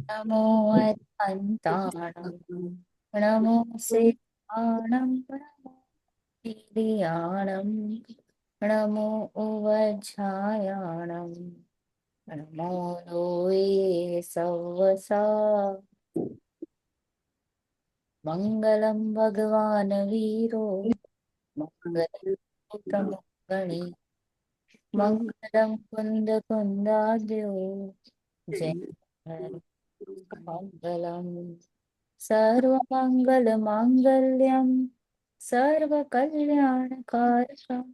नमो अरिहन्ताणं नमो सिद्धाणं नमो वीर्याणं नमो उवज्झायाणं नमो लोये सवसा मङ्गलं भगवान् वीरो मङ्गलमुतमङ्गणी मङ्गलं कुन्दकुन्दाद्यो जय मङ्गलम् सर्वमङ्गलमाङ्गल्यं सर्वकल्याणकारकं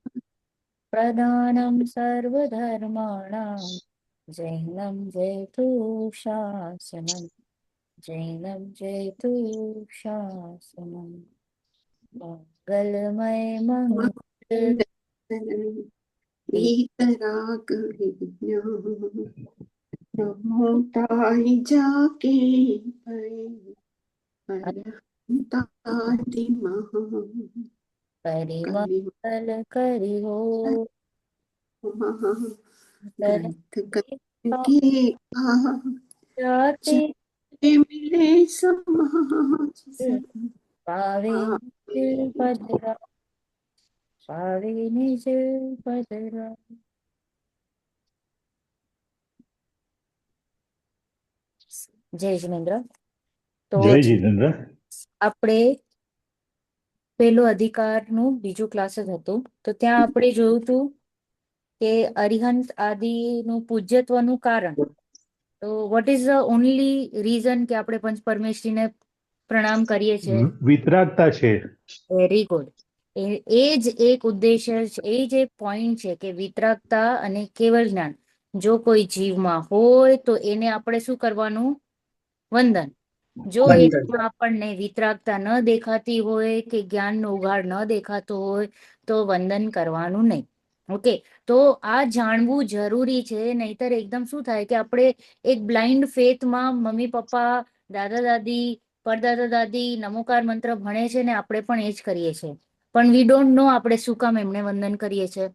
प्रदानं सर्वधर्माणां जैनं जयतु शासनं जैनं जयतु शासनं मङ्गलमय मङ्गल नमो ताई जाके परहंतादि परिमंगल करिहो ग्रंथ करके जाते मिले समाज पावे निज पदरा पावे निज पदरा। જય જિનેન્દ્ર. તો જય જીતેન્દ્ર. આપણે પેલું અધિકારનું બીજું ક્લાસ જ હતું, તો ત્યાં આપણે જોયું હતું કે અરિહંત આદિનું પૂજ્યત્વનું કારણ. તો vote is the only reason કે આપણે પંચ પરમેશ્વરીને પ્રણામ કરીએ છીએ? વિતરાગતા છે. Very good. એ જ એક ઉદ્દેશ્ય છે, એ જ એક પોઈન્ટ છે કે વિતરાગતા અને કેવળ જ્ઞાન જો કોઈ જીવમાં હોય તો એને આપણે શું કરવાનું? વંદન. જો એમાં આપણને વિતરાગતા ન દેખાતી હોય કે જ્ઞાનનો ઉઘાડ ન દેખાતો હોય તો વંદન કરવાનું નહીં. ઓકે, તો આ જાણવું જરૂરી છે, નહીતર એકદમ શું થાય કે આપણે એક બ્લાઇન્ડ ફેથમાં મમ્મી પપ્પા દાદા દાદી પરદાદા દાદી નમોકાર મંત્ર ભણે છે ને આપણે પણ એ જ કરીએ છીએ, પણ વી ડોન્ટ નો આપણે શું કામ એમને વંદન કરીએ છીએ.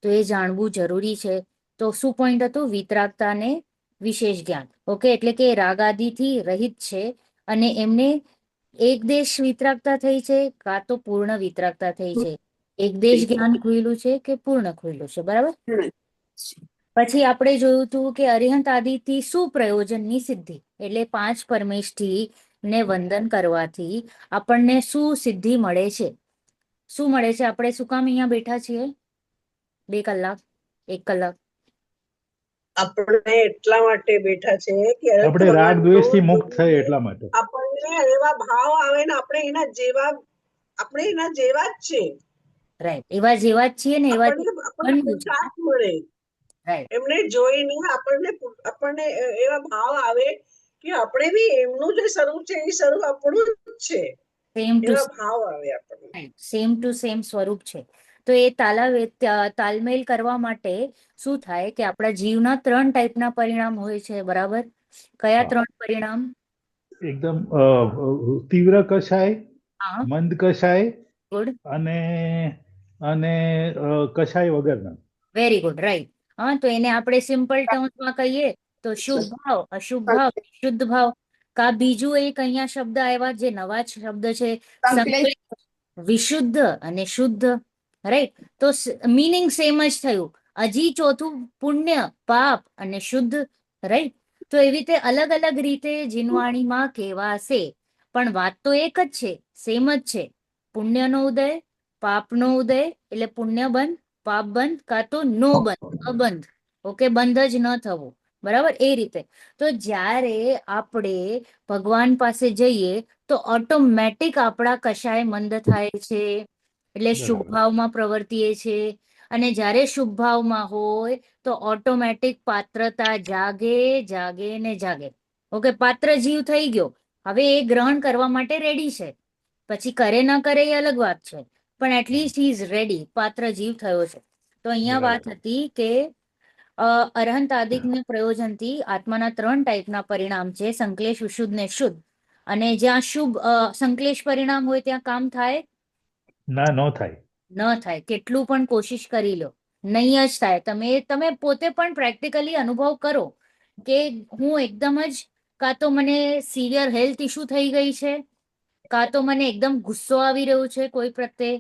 તો એ જાણવું જરૂરી છે. તો શું પોઈન્ટ હતું? વિતરાગતા ને વિશેષ જ્ઞાન. ઓકે, એટલે કે રાગાદિથી રહિત છે અને એમને એક દેશ વિતરાગતા થઈ છે કાં તો પૂર્ણ વિતરાગતા થઈ છે. એક દેશ જ્ઞાન ખુલ્યું છે કે પૂર્ણ ખુલ્યું છે, બરાબર? પછી આપણે જોયું હતું કે અરિહંત આદિથી શું પ્રયોજનની સિદ્ધિ, એટલે પાંચ પરમેષ્ઠી ને વંદન કરવાથી આપણને શું સિદ્ધિ મળે છે? શું મળે છે? આપણે શું કામ અહીંયા બેઠા છીએ 2 કલાક 1 કલાક? આપણે એટલા માટે બેઠા છે કે આપણે રાગ દ્વેષ થી મુક્ત થાય એટલા માટે. આપણને એવા ભાવ આવે ને આપણે એના જેવા જ છે. રાઈટ, એવા જેવા જ છીએ ને એવા આપણને સાથ મળે. એમને જોઈને આપણને એવા ભાવ આવે કે આપણે બી એમનું જે સ્વરૂપ છે એ સ્વરૂપ આપણું જ છે. એવા ભાવ આવે આપણને. સેમ ટુ સેમ સ્વરૂપ છે. તો એ તાલમેલ કરવા માટે શું થાય કે આપણા જીવના 3 ટાઈપના પરિણામ હોય છે, બરાબર? કયા 3 પરિણામ? એકદમ તીવ્ર કશાય, મંદ કશાય, ગુડ, અને કશાય વગરના. Very good, right. હા, તો એને આપણે સિમ્પલ ટર્મ્સમાં કહીએ તો શુભ ભાવ, અશુભ ભાવ, શુદ્ધ ભાવ. કા બીજું એક અહીંયા શબ્દ આવ્યા જે નવા શબ્દ છે, વિશુદ્ધ અને શુદ્ધ, રાઈટ? તો મીનિંગ સેમ જ થયું. હજી ચોથું પુણ્ય, પાપ અને શુદ્ધ, રાઈટ? તો એવી રીતે અલગ અલગ રીતે જીનવાણીમાં કહેવાશે, પણ વાત તો એક જ છે, સેમ જ છે. પુણ્યનો ઉદય, પાપનો ઉદય એટલે પુણ્ય બંધ, પાપ બંધ, કાં તો નો બંધ, અબંધ. ઓકે, બંધ જ ન થવું, બરાબર? એ રીતે. તો જ્યારે આપણે ભગવાન પાસે જઈએ તો ઓટોમેટિક આપણા કશાય મંદ થાય છે, એટલે શુભ ભાવમાં પ્રવર્તીએ છે. અને જ્યારે શુભ ભાવમાં હોય તો ઓટોમેટિક પાત્રતા જાગે જાગે ને જાગે. ઓકે, પાત્ર જીવ થઈ ગયો, હવે એ ગ્રહણ કરવા માટે રેડી છે. પછી કરે ના કરે એ અલગ વાત છે, પણ એટલીસ્ટ હી ઇઝ રેડી, પાત્ર જીવ થયો છે. તો અહીંયા વાત હતી કે અરહંત આદિકના પ્રયોજનથી આત્માના 3 ટાઈપના પરિણામ છે, સંકલેશ, વિશુદ્ધ ને શુદ્ધ. અને જ્યાં શુભ સંકલેશ પરિણામ હોય ત્યાં કામ થાય? ના, ન થાય. ન થાય, કેટલું પણ કોશિશ કરી લો, નહીં જ થાય. તમે પોતે પણ પ્રેક્ટિકલી અનુભવ કરો કે હું એકદમ જ કાં તો મને સિવિયર હેલ્થ ઇશ્યુ થઈ ગઈ છે, કાં તો મને એકદમ ગુસ્સો આવી રહ્યો છે કોઈ પ્રત્યે,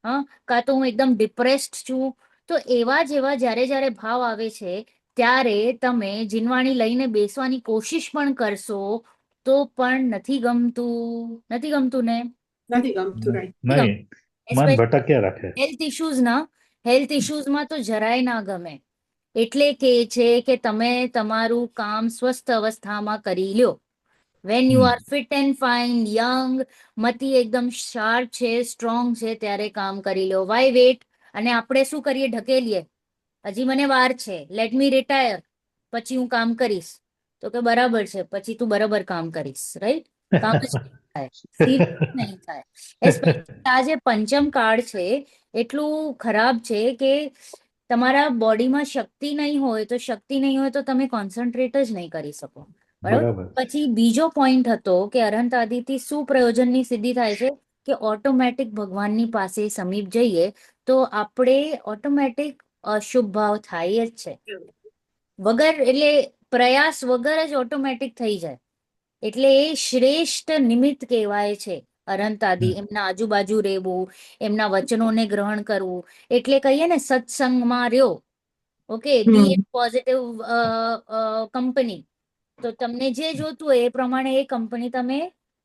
હા, કાં તો હું એકદમ ડિપ્રેસ્ડ છું. તો એવા જેવા જ્યારે ભાવ આવે છે ત્યારે તમે જીનવાણી લઈને બેસવાની કોશિશ પણ કરશો તો પણ નથી ગમતું ને? નથી ગમતું, રાઈટ. નહીં, મન ભટક્યા રાખે. હેલ્થ ઇશ્યુઝમાં તો જરાય ના ગમે. એટલે કે છે કે તમે તમારું કામ સ્વસ્થ અવસ્થામાં કરી લ્યો. When you are fit and fine, young, મતિ એકદમ શાર્પ છે, સ્ટ્રોંગ છે, ત્યારે કામ કરી લો. Y wet? અને આપણે શું કરીએ? ઢકેલીએ. હજી મને વાર છે, લેટ મી રિટાયર, પછી હું કામ કરીશ. તો કે બરાબર છે, પછી તું બરાબર કામ કરીશ, રાઈટ? કામ જ નહીં થાય, સિરિયસ નહીં થાય. એસ્પેશિયલી આ જે પંચમ કાળ છે એટલું ખરાબ છે કે તમારા બોડીમાં શક્તિ નહીં હોય તો તમે કોન્સન્ટ્રેટ જ નહીં કરી શકો, બરાબર? બરાબર. પછી બીજો પોઈન્ટ હતો કે અરહંત આદિથી શું પ્રયોજનની સિદ્ધિ થાય છે કે ઓટોમેટિક ભગવાનની પાસે સમીપ જઈએ તો આપણે ઓટોમેટિક અશુભ ભાવ થાય જ છે, વગર એટલે પ્રયાસ વગર જ ઓટોમેટિક થઈ જાય. એટલે એ શ્રેષ્ઠ નિમિત્ત કહેવાય છે અરહંત આદિ. એમના આજુબાજુ રહેવું, એમના વચનોને ગ્રહણ કરવું, એટલે કહીએ ને સત્સંગમાં રહ્યો. ઓકે, બી એ પોઝિટિવ કંપની. તો તમને જે જોતું હોય એ પ્રમાણે એ કંપની તમે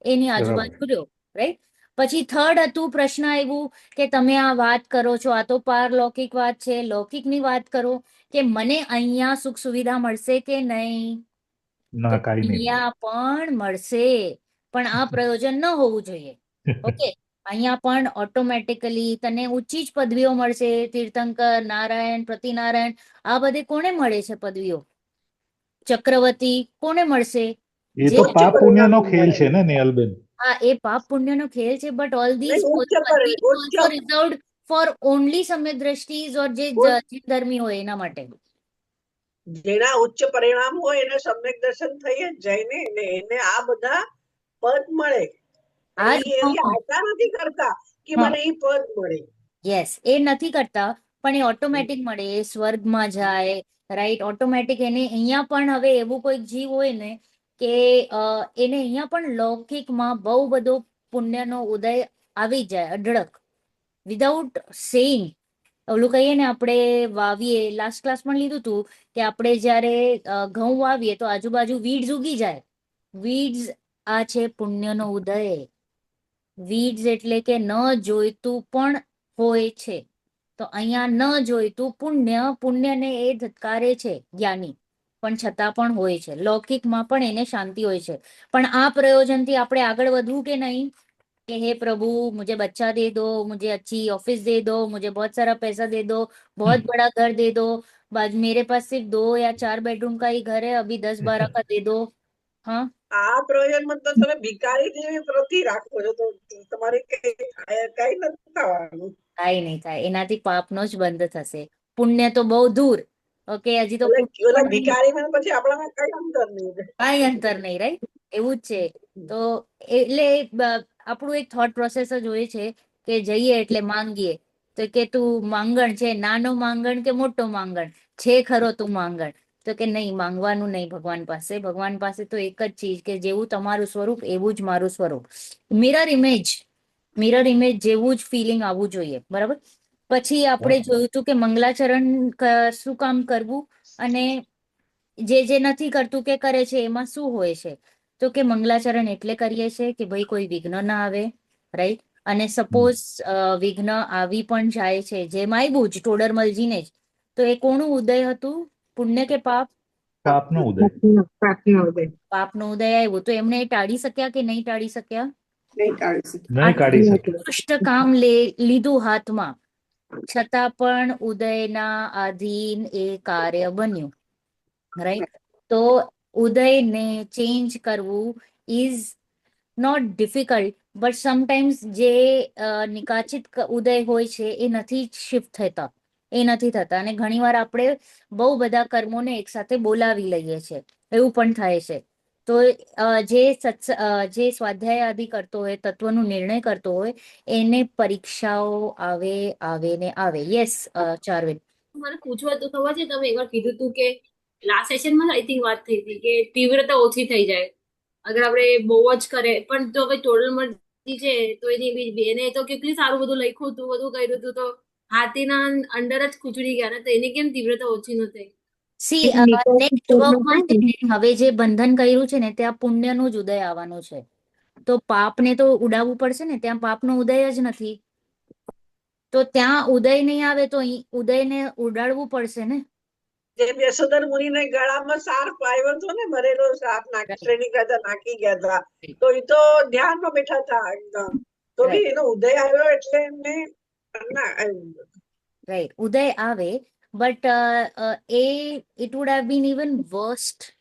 એની આજુબાજુ રહ્યો, રાઈટ? પછી થર્ડ હતું, પ્રશ્ન આવ્યું કે તમે આ વાત કરો છો, આ તો પારલૌકિક વાત છે, લૌકિકની વાત કરો કે મને અહીંયા સુખ સુવિધા મળશે કે નહીં? તો ના, કાંઈ નહીં. અહીંયા પણ મળશે, પણ આ પ્રયોજન ન હોવું જોઈએ. ઓકે, અહીંયા પણ ઓટોમેટિકલી તને ઊંચી જ પદવીઓ મળશે. તીર્થંકર, નારાયણ, પ્રતિનારાયણ, આ બધે કોને મળે છે પદવીઓ? ચક્રવર્તી કોને મળશે? એ જે તો પાપ પુણ્યનો પરિણામ ખેલ મળે. છે ને નિયલબેન. હા, એ પાપ પુણ્યનો ખેલ છે, બટ ઓલ ધીઝ નહીં, ઉચ્ચ પદવીઝ ઉચ્ચ ઓલસો રિઝર્વડ ફોર ઓનલી સમ્ય દ્રષ્ટિઝ ઓર જે જીન ધર્મી હોય એના માટે. જેના ઉચ્ચ પરિણામ હોય એને સમ્યક દર્શન થઈ જ જાય ને, એને આ બધા પદ મળે. આ એ એવી આશા નથી કરતા કે મને એ પદ મળે. યસ, એ નથી કરતા, પણ એ ઓટોમેટિક મળે, એ સ્વર્ગમાં જાય, રાઈટ? ઓટોમેટિક એને અહીંયા પણ હવે એવું કોઈક જીવ હોય ને કે એને અહીંયા પણ લૌકિકમાં બહુ બધો પુણ્યનો ઉદય આવી જાય અઢળક, વિધાઉટ સેઇંગ. ઓલું કહીએ ને, આપણે વાવીએ, લાસ્ટ ક્લાસમાં લીધું હતું કે આપણે જ્યારે ઘઉં વાવીએ તો આજુબાજુ વીડ્સ ઉગી જાય. વીડ્સ આ છે પુણ્યનો ઉદય. વીડ્સ એટલે કે ન જોઈતું પણ હોય છે. તો અહીંયા ન જોઈતું પુણ્યને એ ધત્કારે છે જ્ઞાની, પણ છતાં પણ હોય છે. લૌકિકમાં પણ એને શાંતિ હોય છે. પણ આ પ્રયોજનથી આપણે આગળ વધવું કે નહીં कि हे प्रभु मुझे बच्चा दे दो, मुझे अच्छी ऑफिस दे दो, मुझे बहुत सारा पैसा दे दो, बहुत बड़ा घर दे दो, बाद मेरे पास सिर्फ 2 या 4 बेडरूम का ही घर है, अभी 10-12 का दे दो. હા, આ પ્રયોજનમાં તો તમે ભિખારી જેવી પ્રતિ રાખો છો, તો તમારે કઈ નથી થવાનું. કાંઈ નહીં થાય, એનાથી પાપનો જ બંધ થશે. પુણ્ય તો બહુ દૂર. ઓકે, હજી તો ઓલા ભિખારીમાં પછી આપણામાં કઈ અંતર નહીં. કાંઈ અંતર નહીં, રાઈટ? એવું જ છે. તો એટલે આપણું એક થોટ પ્રોસેસ જ હોય છે કે જઈએ એટલે માંગીએ તો કે તું માંગણ છે, નાનો માંગણ કે મોટો માંગણ છે ખરો તું માંગણ? તો કે નહીં, માંગવાનું નહીં ભગવાન પાસે. ભગવાન પાસે તો એક જ ચીજ કે જેવું તમારું સ્વરૂપ એવું જ મારું સ્વરૂપ. મિરર ઇમેજ જેવું જ ફિલિંગ આવવું જોઈએ, બરાબર? પછી આપણે જોયું હતું કે મંગલાચરણ શું કામ કરવું અને જે નથી કરતું કે કરે છે એમાં શું હોય છે? તો કે મંગલાચરણ એટલે કરીએ છીએ કે ભાઈ કોઈ વિઘ્ન ના આવે, રાઈટ? અને સપોઝ વિઘ્ન આવી પણ જાય છે, જેમ આવ્યું જ ટોડરમલજીને જ, તો એ કોનું ઉદય હતું? પુણ્ય કે પાપ? પાપનો ઉદય. પાપનો ઉદય આવ્યો તો એમને એ ટાળી શક્યા કે નહીં ટાળી શક્યા? નહીં ટાળી શકે. નહીં કાઢી શકે. ઉત્કૃષ્ટ કામ લીધું હાથમાં, છતાં પણ ઉદયના આધીન એ કાર્ય બન્યું, રાઈટ? તો ઉદયને ચેન્જ કરવું is not difficult, but sometimes જે નિકાચિત ઉદય હોય છે એ નથી શિફ્ટ થતા, અને ઘણીવાર આપણે બહુ બધા કર્મોને એકસાથે બોલાવી લઈએ છીએ, એવું પણ થાય છે. તો જે સ્વાધ્યાય આદિ કરતો હોય, તત્વનું નિર્ણય કરતો હોય, એને પરીક્ષાઓ આવે ને આવે. યસ, ચાર્વિન. મને પૂછવું હતું, ખબર છે તમે એકવાર કીધું હતું કે લાસ્ટ સેશનમાં આઈ થિંક વાત થઈ હતી કે તીવ્રતા ઓછી થઈ જાય અગર આપણે બહુ જ કરે પણ તો હવે ટોટલ મરજી છે તો એની બેને તો કેટલી સારું બધું લખ્યું હતું, બધું કર્યું હતું, તો હાથીના અંદર જ ખૂંચડી ગયા ને, તો એની કેમ તીવ્રતા ઓછી ન થઈ? સી નેક્સ્ટ વર્કમાં છે ને, હવે જે બંધન કર્યું છે ને ત્યાં પુણ્યનું જ ઉદય આવવાનું છે. તો પાપને તો ઉડાવવું પડશે ને, ત્યાં પાપનો ઉદય જ નથી. તો ત્યાં ઉદય નહીં આવે તો અહીં ઉદયને ઉડાડવું પડશે ને. જેમ યશોધર મુનિને ગળામાં સાપ આવ્યો હતો ને, મરેલો સાપ શ્રેણી કરતા નાખી ગયા હતા, તો એ તો ધ્યાનમાં બેઠા હતા એકદમ, તો બી એનો ઉદય આવ્યો એટલે એમને રાઈટ, ઉદય આવે, but it would have been even worst.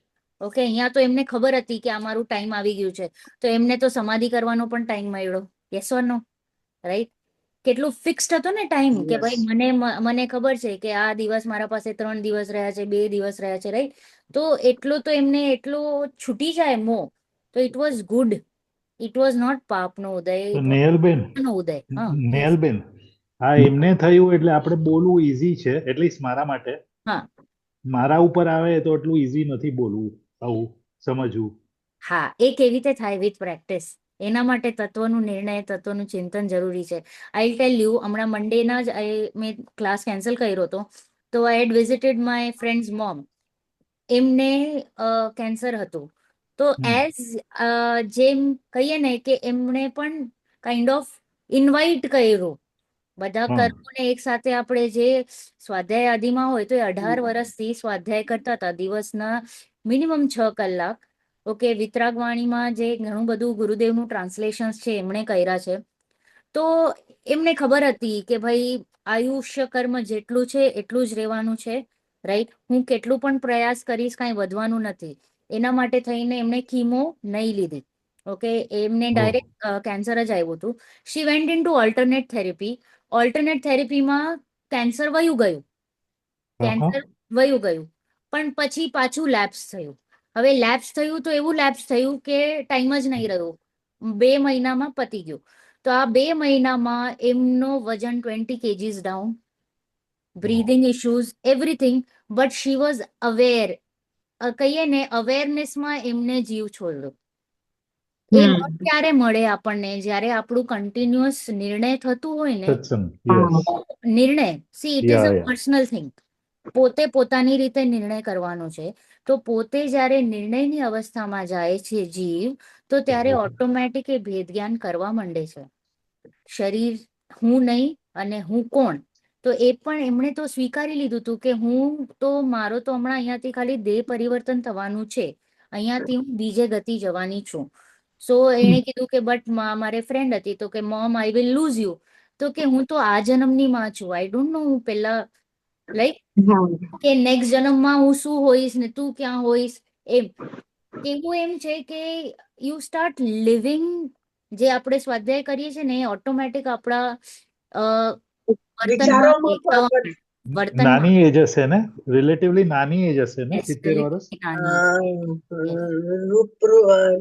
Okay, અહીંયા તો એમને ખબર હતી કે અમારું ટાઈમ આવી ગયું છે, તો એમને તો સમાધિ કરવાનો પણ ટાઈમ મળ્યો. Yes or no? રાઈટ, કેટલું ફિક્સ્ડ હતો ને ટાઈમ, કે ભાઈ મને ખબર છે કે આ દિવસ મારા પાસે 3 દિવસ રહ્યા છે, 2 દિવસ રહ્યા છે, રાઈટ. તો એટલો તો એમને એટલો છૂટી જાય મોહ, તો it was good. It was not પાપનો ઉદય, નેહલબેન, ઉદય. હા નેહલબેન, હા એમને થયું એટલે આપણે બોલવું ઈઝી છે, એટલીસ્ટ મારા માટે. હા, મારા ઉપર આવે તો એટલું ઈઝી નથી બોલવું, આવું સમજવું. હા, એ કેવી રીતે થાય? With practice. એના માટે તત્વનું નિર્ણય, તત્વનું ચિંતન જરૂરી છે. આઈ ટેલ યુ, હમણાં મંડેના જ મેં ક્લાસ કેન્સલ કર્યો હતો, તો આઈ હેડ વિઝિટેડ માય ફ્રેન્ડ્સ મોમ. એમને કેન્સર હતું, તો એઝ જેમ કહીએ ને કે એમણે પણ કાઇન્ડ ઓફ ઇન્વાઇટ કર્યું બધા કર્મોને એક સાથે. આપણે જે સ્વાધ્યાય યાદીમાં હોય તો એ 18 વર્ષથી સ્વાધ્યાય કરતા હતા, દિવસના મિનિમમ 6 કલાક. ઓકે, વિતરાગ વાણીમાં જે ઘણું બધું ગુરુદેવનું ટ્રાન્સલેશન્સ છે એમણે કર્યા છે, તો એમને ખબર હતી કે ભાઈ આયુષ્ય કર્મ જેટલું છે એટલું જ રહેવાનું છે, રાઈટ. હું કેટલું પણ પ્રયાસ કરીશ કાંઈ વધવાનું નથી. એના માટે થઈને એમને કીમો નહીં લીધી. ઓકે, એમને ડાયરેક્ટ કેન્સર જ આવ્યું હતું. She went in to alternate therapy. Alternate થેરેપીમાં કેન્સર વયું ગયું, પણ પછી પાછું લેપ્સ થયું. હવે લેપ્સ થયું તો એવું લેપ્સ થયું કે ટાઈમ જ નહીં રહ્યો, 2 મહિનામાં પતી ગયું. તો આ 2 મહિનામાં એમનો વજન 20 kgs down, breathing issues, everything. But she was aware. કહીએ ને, અવેરનેસમાં એમને જીવ છોડ્યો. એ ક્યારે મળે આપણને? જ્યારે આપણું કન્ટિન્યુઅસ નિર્ણય થતું હોય ને. નિર્ણય, C it is a personal thing. પોતે પોતાની રીતે નિર્ણય કરવાનો છે. તો પોતે જ્યારે નિર્ણયની અવસ્થામાં જાય છે જીવ, તો ત્યારે ઓટોમેટિક એ ભેદ જ્ઞાન કરવા માંડે છે. શરીર હું નહીં અને હું કોણ, તો એ પણ એમણે તો સ્વીકારી લીધું હતું કે હું તો, મારો તો હમણાં અહીંયાથી ખાલી દેહ પરિવર્તન થવાનું છે, અહીંયાથી હું બીજે ગતિ જવાની છું. સો એણે કીધું કે બટ મારે ફ્રેન્ડ હતી, તો કે mom I will lose you. તો કે હું તો આ જન્મની માં છું, આઈ ડોન્ટ નો હું પેલા લાઈક કે નેક્સ્ટ જન્મમાં હું શું હોઈશ ને તું ક્યાં હોઈશ. એમ કેવું એમ છે કે યુ સ્ટાર્ટ લિવિંગ. જે આપણે સ્વાધ્યાય કરીએ છીએ ને, એ ઓટોમેટિક આપણા વર્તનમાં નાની એજ હશે ને, રિલેટિવલી નાની એજ હશે ને, 70 વર્ષ.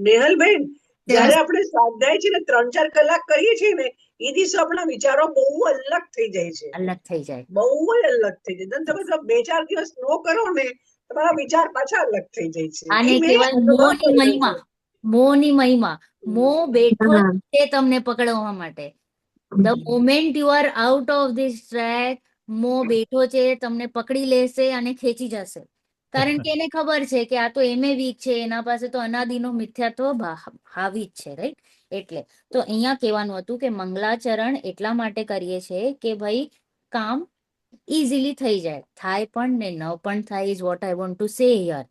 નેહલબેન, જયારે આપણે સ્વાધ્યાય છે ને 3-4 કલાક કરીએ છીએ ને, એ દિવસે આપણા વિચારો બહુ અલગ થઈ જાય છે, અલગ થઈ જાય, બહુ અલગ થઈ જાય. તમે 2-4 દિવસ નો કરો ને, તમારા વિચાર પાછા અલગ થઈ જાય છે. આને કહેવાય મોહની મહિમા. મોહની મહિમા. મોહ બેઠો છે તમને પકડવા માટે. The moment you are out of this track, મોહ બેઠો છે, તમને પકડી લેશે અને ખેંચી જશે. કારણ કે એને ખબર છે કે આ તો એમે વીક છે, એના પાસે તો અનાદિનો મિથ્યાત્વ હાવી જ છે, રાઈટ. એટલે તો અહીંયા કહેવાનું હતું કે મંગલાચરણ એટલા માટે કરીએ છીએ કે ભાઈ કામ ઇઝીલી થઈ જાય, થાય પણ ને ન પણ થાય, is what I want to say here.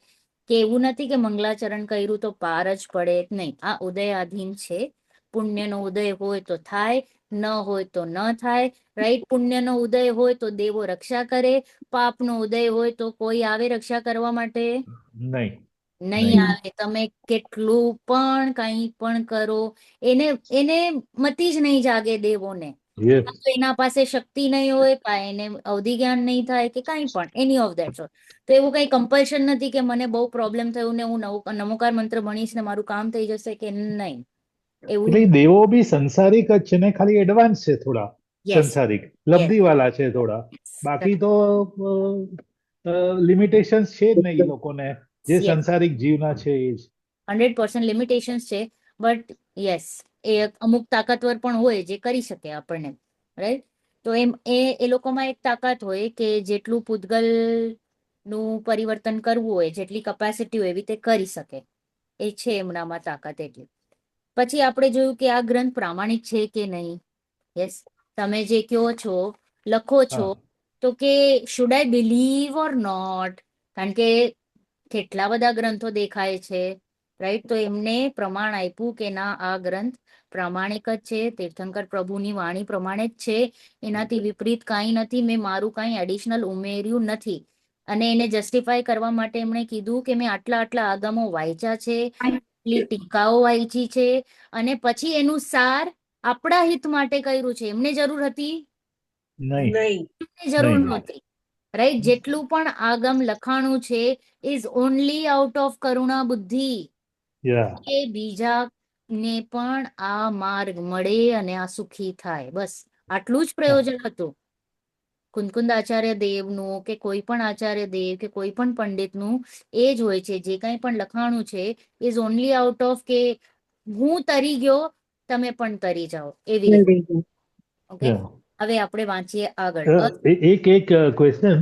કે એવું નથી કે મંગલાચરણ કર્યું તો પાર જ પડે, નહીં. આ ઉદયાધીન છે. પુણ્યનો ઉદય હોય તો થાય, ન હોય તો ન થાય, રાઈટ. પુણ્યનો ઉદય હોય તો દેવો રક્ષા કરે, પાપનો ઉદય હોય તો કોઈ આવે રક્ષા કરવા માટે? નહીં આવે. તમે કેટલું પણ કંઈ પણ કરો, એને મતી જ નહીં જાગે દેવોને. એના પાસે શક્તિ નહીં હોય, કાંઈ એને અવધિ જ્ઞાન નહીં થાય કે કાંઈ પણ, એની ઓફ ધેટ સોર્ટ. તો એવું કઈ કમ્પલ્શન નથી કે મને બહુ પ્રોબ્લેમ થયું ને હું નમોકાર મંત્ર ભણીશ ને મારું કામ થઈ જશે, કે નહીં. એટલે દેવો બી સંસારિક જ છે ને, ખાલી એડવાન્સ છે થોડા, સંસારિક લબ્ધિવાલા છે થોડા. બાકી તો લિમિટેશન્સ છે જ ને એ લોકોને, જે સંસારિક જીવના છે એ જ. 100% લિમિટેશન્સ છે, બટ યસ એ અમુક તાકાતવર પણ હોય જે કરી શકે આપણને, રાઈટ? તો એ લોકોમાં એક તાકાત હોય કે જેટલું પૂતગલ નું પરિવર્તન કરવું હોય, જેટલી કેપેસિટી હોય એવી રીતે કરી શકે, એ છે એમનામાં તાકાત એટલી. પછી આપણે જોયું કે આ ગ્રંથ પ્રામાણિક છે કે નહીં. યસ, તમે જે કહો છો, લખો છો, હા. તો કે should I believe or not? કારણ કે કેટલા બધા ગ્રંથો દેખાય છે, રાઈટ? તો એમને પ્રમાણ આપ્યું કે ના, આ ગ્રંથ પ્રામાણિક જ છે, તીર્થંકર પ્રભુની વાણી પ્રમાણે જ છે, એનાથી વિપરીત કાંઈ નથી, મેં મારું કાંઈ એડિશનલ ઉમેર્યું નથી. અને એને જસ્ટિફાય કરવા માટે એમણે કીધું કે મેં આટલા આટલા આગમો વાંચ્યા છે, એટલી ટીકાઓ વાંચી છે, અને પછી એનું સાર આપણા હિત માટે કર્યું છે. એમને જરૂર હતી? નહીં. નહીં. એમને જરૂર નહીં. નહોતી, રાઈટ? જેટલું પણ આગમ લખાણું છે ઇઝ ઓનલી આઉટ ઓફ કરુણા બુદ્ધિ, યા. કે બીજાને પણ આ માર્ગ મળે અને આ સુખી થાય, બસ આટલું જ પ્રયોજન હતું. કુંદકુંદ આચાર્ય દેવનું કે કોઈ પણ આચાર્ય દેવ કે કોઈ પણ પંડિતનું એ જ હોય છે, જે કંઈ પણ લખાણું છે ઇઝ ઓનલી આઉટ ઓફ કે હું તરી ગયો, તમે પણ તરી જાઓ, એવી રીતે. ઓકે, યા. હવે આપણે વાંચીએ આગળ. એક ક્વેશ્ચન.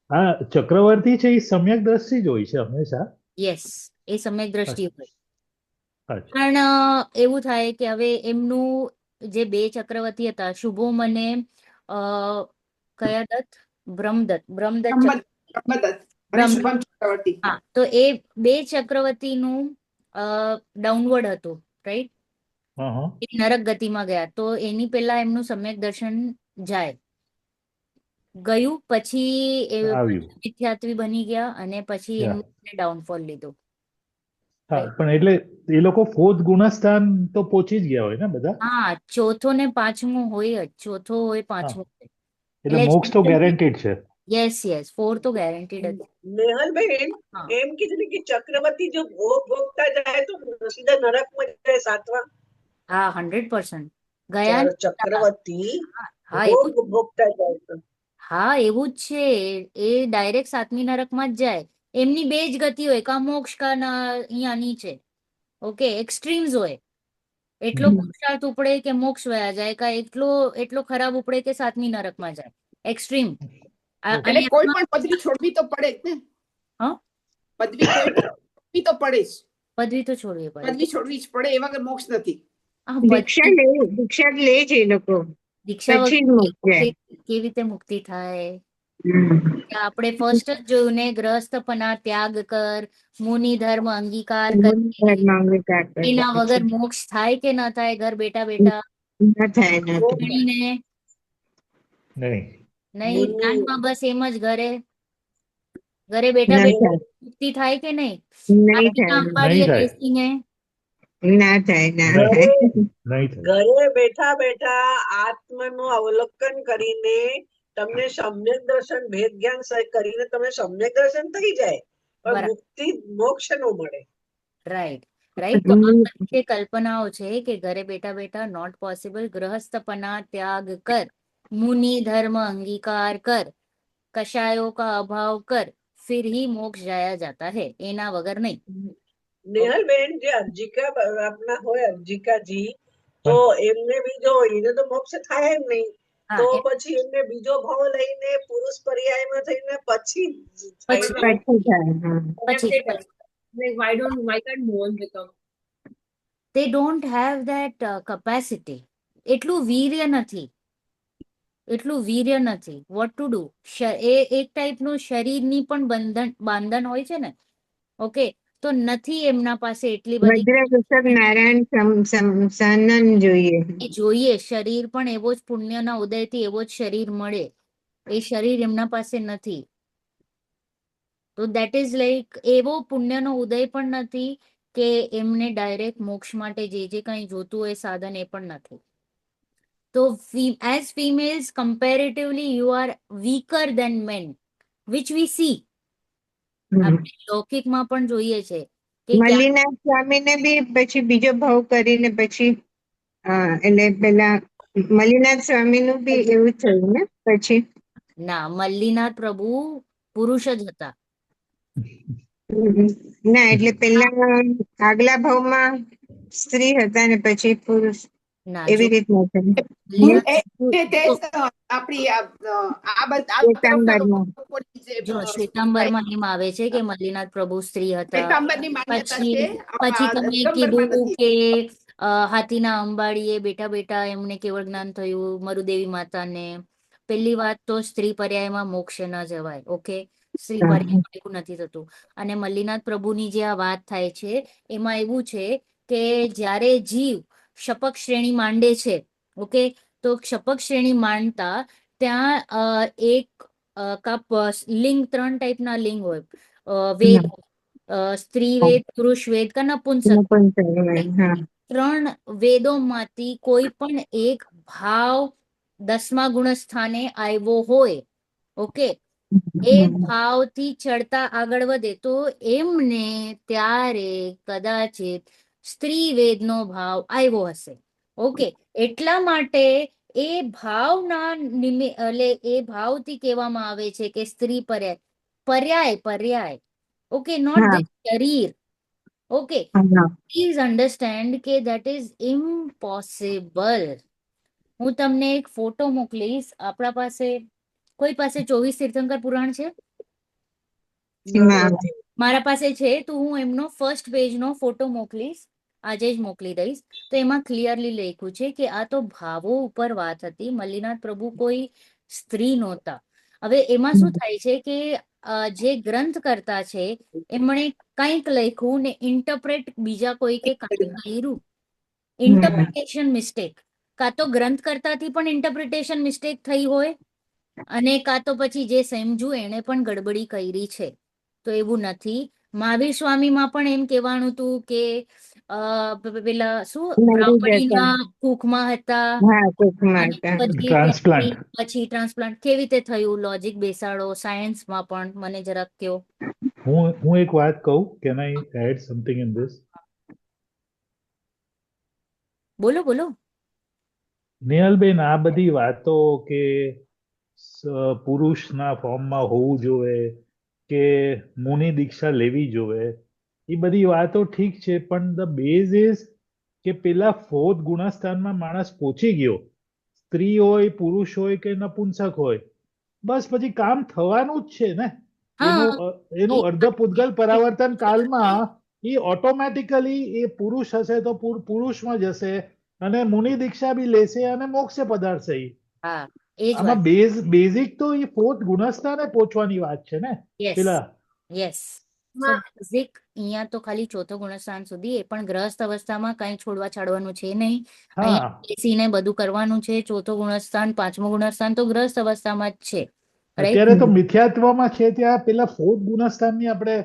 આ ચક્રવર્તી છે એ સમ્યક દ્રષ્ટિ જ હોય છે હંમેશા? યસ, એ સમ્યક દ્રષ્ટિ હોય. અચ્છા. પણ એવું થાય કે હવે એમનું જે બે ચક્રવર્તી હતા, શુભોમ અને કયા દત્ત? બ્રહ્મદત્ત. બ્રહ્મદત્ત અને બ્રહ્મ શુભમ ચક્રવર્તી. હા, તો એ બે ચક્રવર્તીનું ડાઉનવર્ડ હતું, રાઈટ? હા હા. એ નરક ગતિમાં ગયા, તો એની પહેલા એમનું સમ્યક દર્શન જાય ગયું, પછી એ આવ્યું. મિથ્યાત્વી બની ગયા, અને પછી યા. એમને ડાઉનફોલ લીધું. હા, Right. પણ એટલે એ લોકો ફોર્થ ગુણસ્થાન તો પહોંચી જ ગયા હોય ને બધા? હા, ચોથો ને પાંચમું હોય જ, ચોથો હોય, હા, પાંચમું હોય. એટલે મોક્ષ તો ગેરંટીડ છે. યસ, 4 તો ગેરંટીડ જ. નેહલબેન હા એમ કીધું ને કે ચક્રવર્તી જો ભોગ ભોગતા જાય તો સીધા નરકમાં જાય સાતવા. હા, 100% ગયા ને. ચક્રવર્તી હા, ભોગ એવું ભોગતા જાય તો હા, એવું જ છે. એ ડાયરેક્ટ સાતમી નરકમાં જ જાય. એમની બે જ ગતિ હોય, કા મોક્ષ કા અહીંયા નીચે. ઓકે, એક્સ્ટ્રીમ્સ હોય. એટલો પુરુષાર્થ ઉપડે કે મોક્ષ વયા જાય, કા એટલો ખરાબ ઉપડે કે સાતમી નરકમાં જાય. એક્સ્ટ્રીમ. એટલે કોઈ પણ પદવી છોડવી તો પડે જ ને. હા, પદવી કોઈ પણ છોડવી તો પડે જ. પદવી તો છોડવી પડે. પદવી છોડવી જ પડે, એ વગર મોક્ષ નથી. હા, દીક્ષા લે છે એ લોકો, દીક્ષા પછી જ મોક્ષ જાય. કેવી રીતે મુક્તિ થાય? હમ. આપણે ફર્સ્ટ જ જોયું ને, ગ્રહસ્થપના ત્યાગ કર, મુનિ ધર્મ અંગીકાર કર. ધર્મ અંગીકાર કરે એના વગર પછી મોક્ષ થાય કે ના થાય? ઘર બેઠા બેઠા ના થાય, ના થાય. ભણીને નહીં. નહીં, જ્ઞાનમાં બસ એમ જ ઘરે બેઠા ના બેઠા થાય, મુક્તિ થાય કે નહીં? નહીં આટલા થાય, અંબાડીએ નહીં થાય. બેસીને ના થાય, ના નહીં. થાય. નહીં થાય. ઘરે બેઠા બેઠા આત્માનું અવલોકન કરીને તમને સમ્યક દર્શન ભેદ જ્ઞાન કરીને તમે સમ્યક દર્શન થઈ જાય, પણ બરાબર. મુક્તિ મોક્ષ નો મળે. Right, right. તો આ બધી જે કલ્પનાઓ છે કે ઘરે બેઠા બેઠા નોટ પોસિબલ, ગ્રહસ્થપના ત્યાગ કર, મુનિ ધર્મ અંગીકાર કર, કશાયો કા અભાવ કર, फिर ही मोक्ष जाया जाता है, એના વગર નહીં. નેહલબેન જે અર્જિકા આપના હોય અર્જિકાજી, તો એમને બી જો એને તો મોક્ષ થાય જ નહીં, હા, તો પછી એમને બીજો ભાવ લઈને પુરુષ પર્યાયમાં થઈને પછી પછી પછી થાય, હા. why can't Mohan become? they don't have that capacity. એટલું વીર્ય નથી, વોટ ટુ ડુ. એ એક ટાઈપનું શરીરની પણ બાંધન હોય છે ને. ઓકે, તો નથી એમના પાસે એટલી બધી. વજ્ર વૃષભ નારાયણ સાનન જોઈએ. એ જોઈએ, શરીર પણ એવો જ પુણ્યના ઉદયથી એવો જ શરીર મળે, એ શરીર એમના પાસે નથી. તો દેટ ઇઝ લાઈક એવો પુણ્યનો ઉદય પણ નથી કે એમને ડાયરેક્ટ મોક્ષ માટે જે કંઈ જોતું હોય સાધન એ પણ નથી. તો as females comparatively you are weaker than men, which we see. આપણે લૌકિકમાં પણ જોઈએ છે કે મલ્લીનાથ સ્વામીને બી પછી બીજો ભાવ કરીને પછી એટલે પેલા મલ્લીનાથ સ્વામીનું બી એવું થયું ને પછી. ના, મલ્લીનાથ પ્રભુ પુરુષ જ હતા. ના એટલે પેલા આગલા ભાવમાં સ્ત્રી હતા ને પછી પુરુષ ના એવી જો રીતના છે મલ્લિનાથ પ્રભુ તે તો આપણી આ તરફના શ્વેતાંબરમાં લોકોની જે જો શ્વેતાંબરમાં એમ આવે છે કે મલ્લિનાથ પ્રભુ સ્ત્રી હતા. શ્વેતાંબરની માન્યતા પછી છે. પછી આ તમે દિગંબરમાં કીધું નથી. કે હાથીના અંબાડીએ બેઠા બેઠા એમને કેવળ જ્ઞાન થયું મરુદેવી માતાને. પહેલી વાત તો સ્ત્રી પર્યાયમાં મોક્ષ ન જવાય. ઓકે, સ્ત્રી પર્યાયમાં એવું નથી થતું. અને મલ્લિનાથ પ્રભુની જે આ વાત થાય છે એમાં એવું છે કે જ્યારે જીવ શપક શ્રેણી માંડે છે, ઓકે, તો શપક શ્રેણી માંડતા ત્યાં એક લિંગ 3 ટાઈપના લિંગ હોય. વેદ, સ્ત્રી વેદ, પુરુષ વેદ કે નપુંસક. હા 3 વેદોમાંથી કોઈ પણ એક ભાવ 10મા ગુણ સ્થાને આવ્યો હોય, ઓકે, એ ભાવથી ચડતા આગળ વધે તો એમને ત્યારે કદાચિત સ્ત્રી વેદનો ભાવ આવ્યો હશે. ઓકે, એટલા માટે એ ભાવના એટલે એ ભાવથી કહેવામાં આવે છે કે સ્ત્રી પર્યાય પર્યાય પર્યાય, ઓકે, નોટ હા ધીસ શરીર. ઓકે, હા પ્લીઝ અન્ડરસ્ટેન્ડ કે દેટ ઇઝ ઇમ્પોસિબલ. હું તમને એક ફોટો મોકલીશ. આપણા પાસે કોઈ પાસે 24 તીર્થંકર પુરાણ છે? ના મારા પાસે છે, તો હું એમનો ફર્સ્ટ પેજનો ફોટો મોકલીશ, આજે જ મોકલી દઈશ. તો એમાં ક્લિયરલી લખ્યું છે કે આ તો ભાવો ઉપર વાત હતી. મલ્લિનાથ પ્રભુ કોઈ સ્ત્રી નહોતા. હવે એમાં શું થાય છે કે જે ગ્રંથ કરતા છે એમણે કંઈક લખ્યું ને ઇન્ટરપ્રેટ બીજા કોઈકે કંઈક કર્યું. Interpretation mistake. કાં તો ગ્રંથ કરતાથી પણ ઇન્ટરપ્રિટેશન મિસ્ટેક થઈ હોય અને કાં તો પછી જે સમજ્યું એને પણ ગડબડી કરી છે. તો એવું નથી. મહાવીર સ્વામીમાં પણ એમ કહેવાનું હતું કે પેલા શું મરી જતા બ્રાહ્મણીના કુખમાં હતા હા કોકમાં અને હતા ટ્રાન્સપ્લાન્ટ. પછી ટ્રાન્સપ્લાન્ટ કેવી રીતે થયું? લોજિક બેસાડો. સાયન્સમાં પણ મને જરાક કહો. હું એક વાત કહું, can I add something in this? બોલો બોલો. નેહલબેન, આ બધી વાતો કે પુરુષના ફોર્મમાં હોવું જોઈએ કે મુનિ દીક્ષા લેવી જોઈએ, એ બધી વાતો ઠીક છે, પણ ધ બેઝ ઇઝ કે પેલા 4th ગુણસ્થાનમાં માણસ પહોંચી ગયો, સ્ત્રી હોય પુરુષ હોય કે નપુંસક હોય, બસ પછી કામ થવાનું જ છે ને. હા, એનું અર્ધપૂતગલ પરાવર્તન કાળમાં એ ઓટોમેટિકલી એ પુરુષ હશે તો પુરુષમાં જશે અને મુનિ દીક્ષા બી લેશે અને મોક્ષે પધારશે. હા, એ જ વાત. આમાં બેઝિક તો એ 4th ગુણસ્થાને પહોંચવાની વાત છે ને. યસ પેલા યસ. સો બેઝિક અહીંયા તો ખાલી 4થો ગુણસ્થાન સુધી, એ પણ ગ્રહસ્થ અવસ્થામાં કઈ છોડવા છાડવાનું છે નહીં. અહીંયા હા, બેસીને બધું કરવાનું છે. 4થો ગુણસ્થાન 5મું ગુણસ્થાન તો ગ્રહસ્થ અવસ્થામાં જ છે. રાઈટ અત્યારે તો મિથ્યાત્વમાં છે ત્યાં પેલા 4th ગુણસ્થાનની આપણે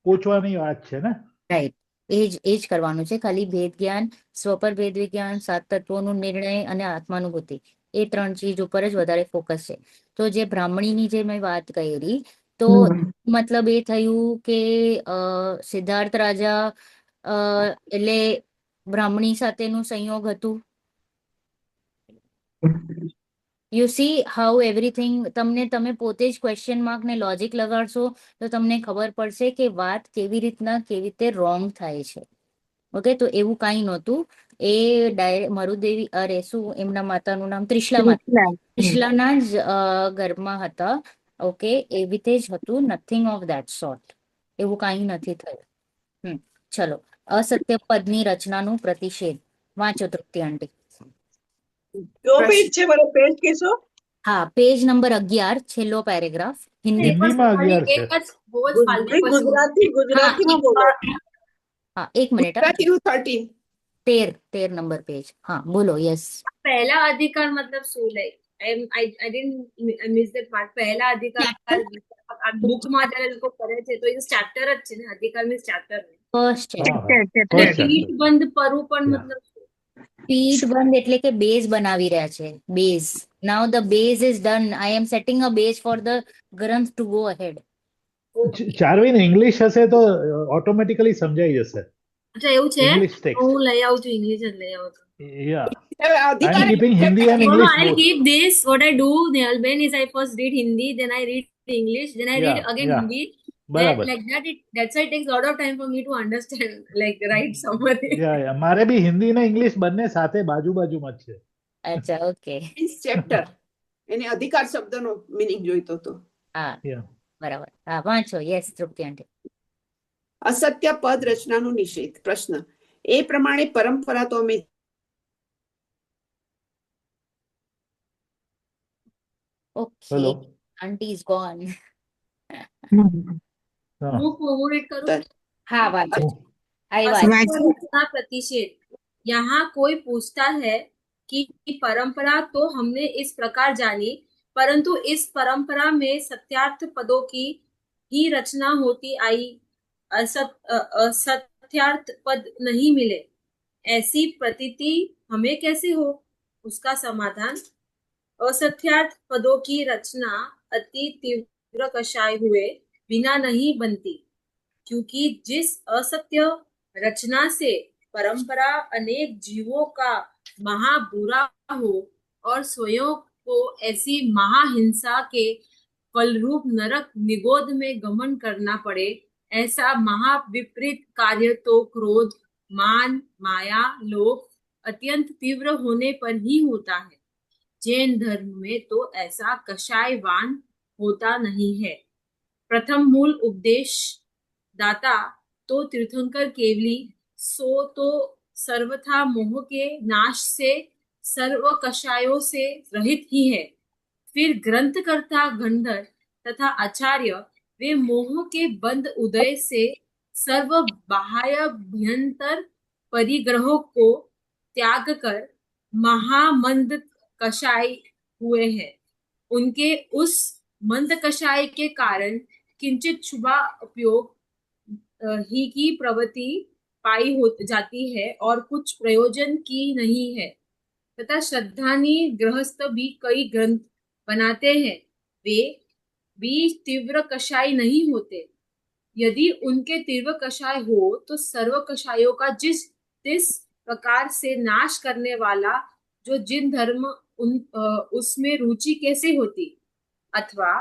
પહોંચવાની વાત છે ને. રાઈટ. એ જ કરવાનું છે. ખાલી ભેદ જ્ઞાન, સ્વપર ભેદ વિજ્ઞાન, 7 તત્વોનું નિર્ણય અને આત્માનુભૂતિ, એ 3 ચીજ ઉપર જ વધારે ફોકસ છે. તો જે બ્રાહ્મણીની જે મેં વાત કરી, તો મતલબ એ થયું કે સિદ્ધાર્થ રાજા એટલે બ્રાહ્મણી સાથેનું સંયોગ હતું. You C how everything. તમે પોતે જ ક્વેશ્ચન માર્ક ને લોજિક લગાડશો તો તમને ખબર પડશે કે વાત કેવી રીતે રોંગ થાય છે. ઓકે, તો એવું કાંઈ નહોતું. એ મરુદેવી, અરે શું એમના માતાનું નામ, ત્રિશલા માતા, ત્રિશલાના જ ગર્ભમાં હતા. ઓકે, એવી રીતે જ હતું. Nothing of that sort. એવું કાંઈ નથી થયું. ચલો. અસત્ય પદની રચનાનું પ્રતિષેધ વાંચો તૃપ્તિ આંટી. કયો પેજ છે? મારો પેજ કહેશો? હા, પેજ નંબર 11, છેલ્લો પેરેગ્રાફ. હિન્દી. હિન્દીમાં ખાલી 11 છે. એક જ બહુ જ ફાલતુ question. ગુજરાતીમાં બોલો. હા, એક મિનિટ. ગુજરાતીનું 13. 13 number page. હા, બોલો. યસ. પહેલા અધિકાર મતલબ શું? Like I didn't miss that part. પહેલા અધિકાર આ બુકમાં જ્યારે લોકો કરે છે તો એ ચેપ્ટર જ છે ને. અધિકાર મીન્સ ચેપ્ટર. ફર્સ્ટ હા, ચેપ્ટર. હા. અને First પીઠ chapter. બંધ પરવું પણ Yeah. મતલબ શું? પીઠ બંધ એટલે કે બેઝ બનાવી રહ્યા છે. Base. Now the base is done. I am setting a base for the granth to go ahead. ચાર્વિન ઇંગ્લિશ હશે તો ઓટોમેટિકલી સમજાઈ જશે. અચ્છા, એવું છે? ઇંગ્લિશ તો ટેક્સ્ટ. હું લઈ આવું છું, ઇંગ્લિશ જ લઈ આવું છું. Yeah. અધિકાર I'm keeping Hindi and No, English I'll both. keep this. What I do, Nehalben, is I first read Hindi, then I read English, then I read Yeah, again yeah. Hindi, બરાબર. That's why it takes a lot of time for me to understand, like, write summary. મારે બી હિન્દી ને English બંને સાથે બાજુમાં જ છે. અચ્છા, okay. Chapter એને અધિકાર શબ્દનો મિનિંગ જોઈતો હતો. હા, Yeah. બરાબર. હા, વાંચો. યસ, તૃપ્તિ આંટી. અસત્ય પદ રચનાનો નિષેધ. પ્રશ્ન: એ પ્રમાણે પરંપરા તો અમે okay, hello. Aunty is gone. હા. હું forward કરું. હા, વાંચો. હું- આઈ વાંચો. વાંચ. का प्रतिषेध। यहाँ कोई पूछता है कि परंपरा तो हमने इस प्रकार जानी, परंतु इस परंपरा में सत्यार्थ पदों की ही रचना होती आई, असत्यार्थ पद नहीं मिले, ऐसी प्रतीति हमें कैसे हो? उसका समाधान: असत्यार्थ पदों की रचना अति तीव्र कषाय हुए बिना नहीं बनती, क्योंकि जिस असत्य रचना से परंपरा अनेक जीवों का महाबुरा हो और स्वयं को ऐसी महाहिंसा के फलरूप नरक निगोद में गमन करना पड़े, ऐसा महाविपरीत कार्य तो क्रोध, मान, माया, लोभ अत्यंत तीव्र होने पर ही होता है। जैन धर्म में तो ऐसा कषायवान होता नहीं है। प्रथम मूल उपदेश दाता तो तीर्थंकर केवली, सो तो सर्वथा मोह के नाश से सर्व कषायों से रहित ही है। फिर ग्रंथकर्ता गंधर तथा आचार्य वे मोह के बंध उदय से सर्व बाह्यभ्यंतर परिग्रहों को त्याग कर महामंद कषाय हुए हैं। उनके उस मंद कषाय के कारण किंचित शुभा उपयोग ही की प्रवृत्ति पाई हो जाती है और कुछ प्रयोजन की नहीं है, तथा श्रद्धानी गृहस्थ भी कई ग्रंथ बनाते हैं, वे भी तीव्र कषाय नहीं होते। यदि उनके तीव्र कषाय हो तो सर्व कषायों का जिस प्रकार से नाश करने वाला जो जिन धर्म उसमें रुचि कैसे होती, अथवा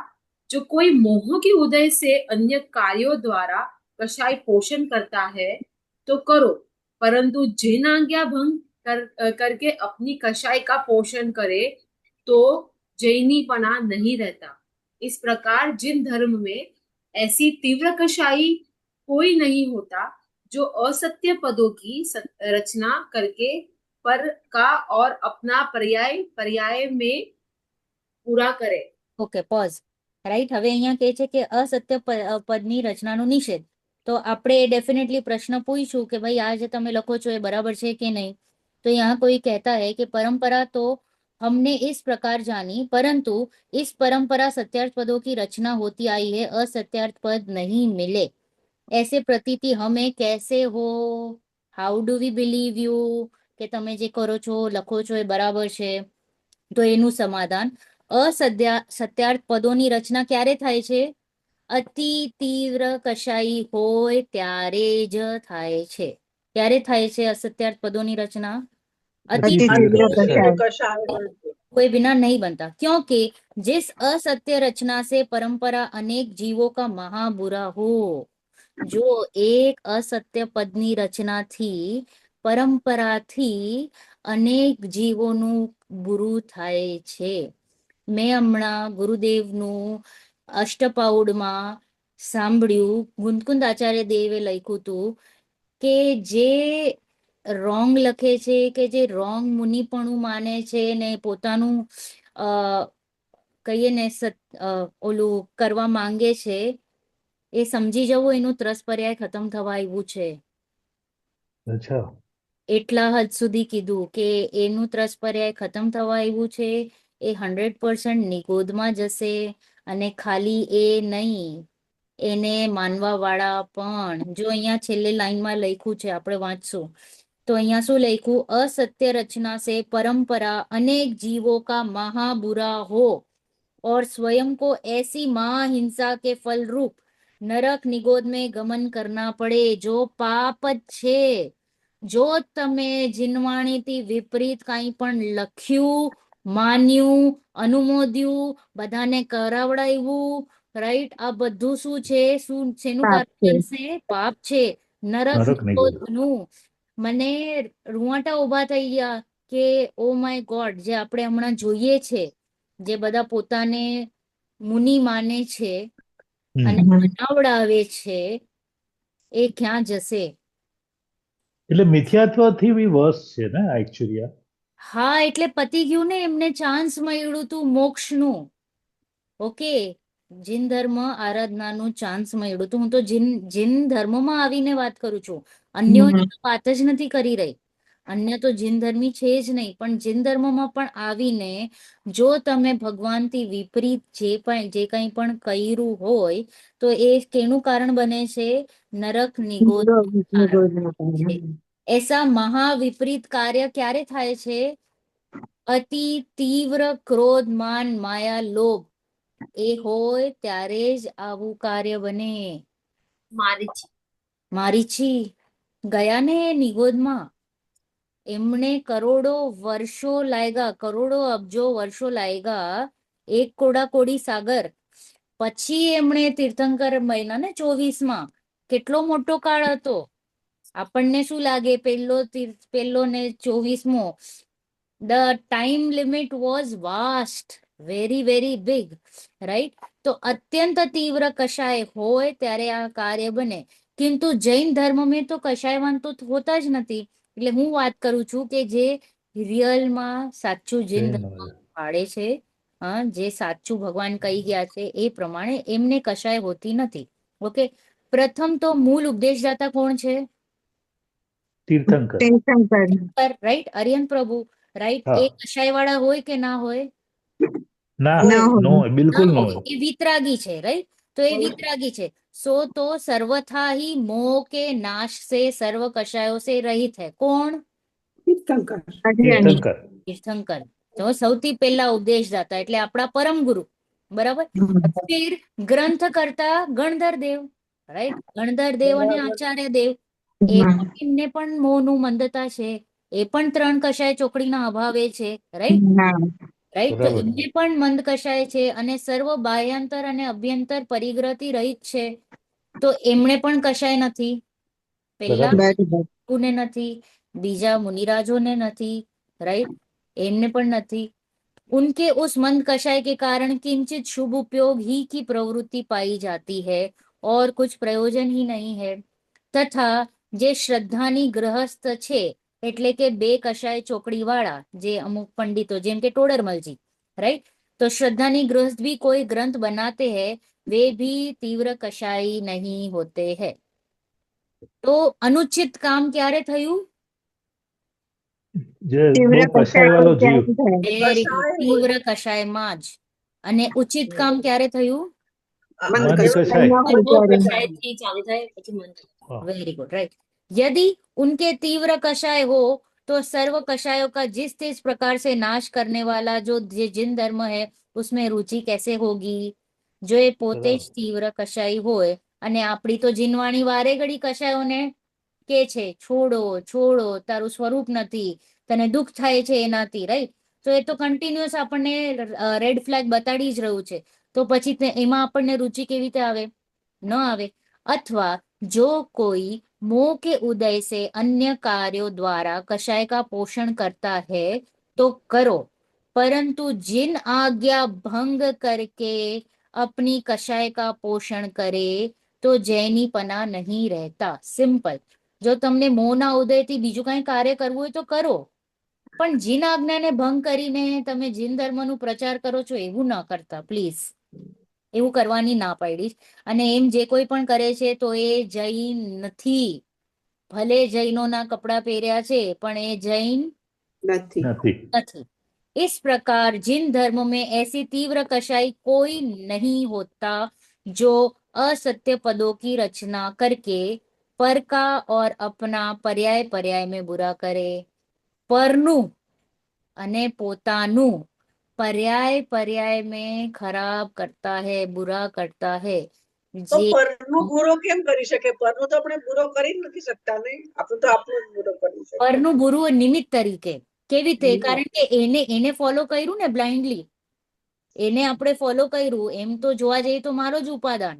जो कोई मोह के उदय से अन्य कार्यों द्वारा कषाय पोषण करता है तो करो, परंतु जिन आज्ञा भंग करके अपनी कषाय का पोषण करे तो जैनीपना नहीं रहता। इस प्रकार जिन धर्म में ऐसी तीव्र कषाई कोई नहीं होता जो असत्य पदों की रचना करके पर का और अपना पर्याय में पूरा करे। Okay, pause. રાઈટ. હવે અહીંયા કહે છે કે અસત્ય પદની રચનાનો નિષેધ. તો આપણે डेफिनेटली प्रश्न पूछूं कि भाई आज તમે લખો છો એ બરાબર છે કે નહીં. तो यहाँ कोई कहता है कि परंपरा तो हमने इस प्रकार जानी, परंतु इस परंपरा सत्यार्थ पदों की रचना होती आई है, असत्यार्थ पद नहीं मिले, ऐसे प्रतीति हमें कैसे हो? How do we believe you કે તમે જે કરો છો લખો છો એ બરાબર છે? તો એનું સમાધાન: સત્યાર્થ પદોની રચના ક્યારે થાય છે? અતિ તીવ્ર કષાઈ હોય ત્યારે જ થાય છે. ક્યારે થાય છે અસત્યાર્થ પદોની રચના? अति अति तीव्र कषाय कोई बिना नहीं बनता, क्योंकि जिस असत्य रचना से परंपरा अनेक जीवों का महाबुरा हो। जो एक असत्य पदनी रचना थी परंपरा थी अनेक जीवोનું બુરું થાય છે. મેં હમણાં ગુરુદેવનું અષ્ટપાઉડમાં સાંભળ્યું, ગુંદકુંદ આચાર્ય દેવે લખ્યું હતું કે જે રોંગ લખે છે, કે જે રોંગ મુનિપણું માને છે ને પોતાનું કહીએ ને ઓલું કરવા માંગે છે, એ સમજી જવું એનું ત્રસપર્યાય ખતમ થવા આવ્યું છે. અચ્છા. એટલા હદ સુધી કીધું કે એનું ત્રસપર્યાય ખતમ થવા આવ્યું છે. એ 100% નિગોદમાં જશે. અને ખાલી એ નહીં, એને માનવા વાળા પણ, જો અહીંયા છેલ્લે લાઈનમાં લખ્યું છે, આપણે વાંચશું તો અહીંયા શું લખ્યું? असत्य रचना से परंपरा अनेक जीवों का महाबुरा हो और स्वयं को ऐसी महाहिंसा के फल रूप नरक निगोद में गमन करना पड़े, जो पाप છે. જો તમે જીનવાણીથી વિપરીત કંઈ પણ લખ્યું, માન્યું, અનુમોદ્યું, બધાને કરાવડાવ્યું, રાઈટ, આ બધું શું છે, શેનું પાપ છે. કારણ બનશે? પાપ છે, નરક નરક નિગોદ. નિગોદનું. મને રૂવાટા ઉભા થઈ ગયા કે ઓ માય ગોડ, જે આપણે હમણાં જોઈએ છે, જે બધા પોતાને મુનિ માને છે અને હમ. બનાવડાવે છે, એ ક્યાં જશે? એટલે મિથ્યાત્વથી બી વર્સ છે ને એકચ્યુઅલી. હા, એટલે પતી ગયું ને, એમને ચાન્સ મળ્યું તું મોક્ષનું. ઓકે, જીન ધર્મ આરાધનાનું ચાન્સ મળ્યું તું. હું તો જીન ધર્મમાં આવીને વાત કરું છું, અન્યોની તો વાત જ નથી કરી રહી. અન્ય તો જીન ધર્મી છે જ નહીં, પણ જીન ધર્મમાં પણ આવીને જો તમે ભગવાનથી વિપરીત જે કંઈ પણ કર્યું હોય તો એ કેનું કારણ બને છે? નરક નિગોદ છે. એસા મહાવિપરીત કાર્ય ક્યારે થાય છે? અતિ તીવ્ર ક્રોધ, માન, માયા, લોભ એ હોય ત્યારે જ આવું કાર્ય બને. મારીચી. મારીચી ગયા ને નિગોદમાં, એમણે કરોડો વર્ષો લાગ્યા, કરોડો અબજો વર્ષો લાગ્યા, એક કોડાકોડી સાગર. પછી એમણે તીર્થંકર મહિના ને 24માં, કેટલો મોટો કાળ હતો. આપણને શું લાગે પેલો ને 24મો? The time limit was vast, very very big, right. તો અત્યંત તીવ્ર કશાય હોય ત્યારે આ કાર્ય બને. કિંતુ જૈન ધર્મ મેં તો કશાયવાન તો હોતા જ નથી. એટલે હું વાત કરું છું કે જે રિયલમાં સાચું જીન ધર્મ પાડે છે, જે સાચું ભગવાન કહી ગયા છે એ પ્રમાણે એમને કશાય હોતી નથી. ઓકે, પ્રથમ તો મૂળ ઉપદેશદાતા કોણ છે? તીર્થંકર. રાઈટ, આર્યન પ્રભુ, રાઈટ. હા. એ કશાય વાળા હોય કે ના હોય? ના, ના હોય. નો હોય, બિલકુલ ના નો હોય, હોય. એ વિતરાગી છે, રાઈટ. તો એ વિતરાગી છે. तो सर्वथा ही मोह के नाश से सर्व कषायों से रहित है. कौन? તીર્થંકર. તીર્થંકર. તીર્થંકર. તો સૌથી પહેલા ઉપદેશદાતા એટલે આપણા પરમ ગુરુ, બરાબર. ફિર ગ્રંથ કરતા ગણધર દેવ, રાઈટ. ગણધર દેવ અને આચાર્ય દેવ, એમને પણ મોહનું મંદતા છે. એ પણ 3 કશાય ચોકડીના અભાવે છે, રાઈટ. રાઈટ, તો બરાબર. એમને પણ મંદ કશાય છે અને સર્વ બાહ્યાંતર અને અભ્યંતર પરિગ્રહથી રહિત છે. તો એમણે પણ કશાય નથી. પેલા ને નથી, બીજા મુનિરાજોને નથી, राइट. एमने पण નથી. उनके उस मंद कषाय के कारण किंचित शुभ उपयोग ही की प्रवृत्ति पाई जाती है और कुछ प्रयोजन ही नहीं है. तथा જે શ્રદ્ધાની ગ્રહસ્થ છે, એટલે કે 2 કશાય ચોકડી વાળા જે અમુક પંડિતો જેમ કે ટોડરમલજી, राइट. तो श्रद्धानी गृहस्थ भी कोई ग्रंथ बनाते हैं, वे भी तीव्र कषाई नहीं होते हैं. तो अनुचित काम क्યારે થયું? જે બહુ કષાય વાળો જીવ. તીવ્ર કષાયમાં જ. અને ઉચિત કામ ક્યારે થયું? મંદ કષાય. કષાયથી ચાલુ થાય પછી મંદ. Very good, right. यदि उनके तीव्र कषाय हो तो सर्व कषायों का जिस जिस प्रकार से नाश करने वाला जो जिन धर्म है उसमें रुचि कैसे होगी? जो એ પોતે જ તીવ્ર કષાય હોય અને આપણી તો જીનવાણી વારે ઘડી કષાયોને કે છે છોડો છોડો, તારું સ્વરૂપ નથી, તને દુઃખ થાય છે એનાથી, રાઈટ. તો એ તો કન્ટિન્યુઅસ આપણને રેડ ફ્લેગ બતાડી જ રહ્યું છે. તો પછી એમાં આપણને રુચિ કેવી રીતે આવે? ન આવે. अथवा जो कोई मोह के उदय से अन्य कार्यों द्वारा कषाय का पोषण करता है तो करो, परंतु जिन आज्ञा भंग करके अपनी कषाय का पोषण करे तो जैनीपना नहीं रहता. सिंपल. જો તમને મોહના ઉદયથી બીજું કઈ કાર્ય કરવું હોય તો કરો, પણ જીન આજ્ઞાને ભંગ કરીને તમે જીન ધર્મનું પ્રચાર કરો છો એવું ન કરતા, પ્લીઝ. એવું કરવાની ના પાડીશ. અને એમ જે કોઈ પણ કરે છે તો એ જૈન નથી. ભલે જૈનોના કપડા પહેર્યા છે પણ એ જૈન નથી. નથી. इस प्रकार जिन धर्म में ऐसी तीव्र कषाई कोई नहीं होता जो असत्य पदों की रचना करके पर का और अपना पर्याय पर्याय में बुरा करे. પરનું અને પોતાનું पर्याय पर्याय में खराब करता है, बुरा करता है. તો પરનો બુરો કેમ કરી શકે? પરનો તો આપણે બુરો કરી નથી શકતા ને, આપણે તો આપણો જ બુરો કરી શકીએ. પરનું બુરું નિમિત્ત તરીકે કેવી રીતે? કારણ કે એને ફોલો કર્યું ને બ્લાઇન્ડલી. એને આપણે ફોલો કર્યું, એમ તો જોવા જઈએ તો મારો જ ઉપાદાન.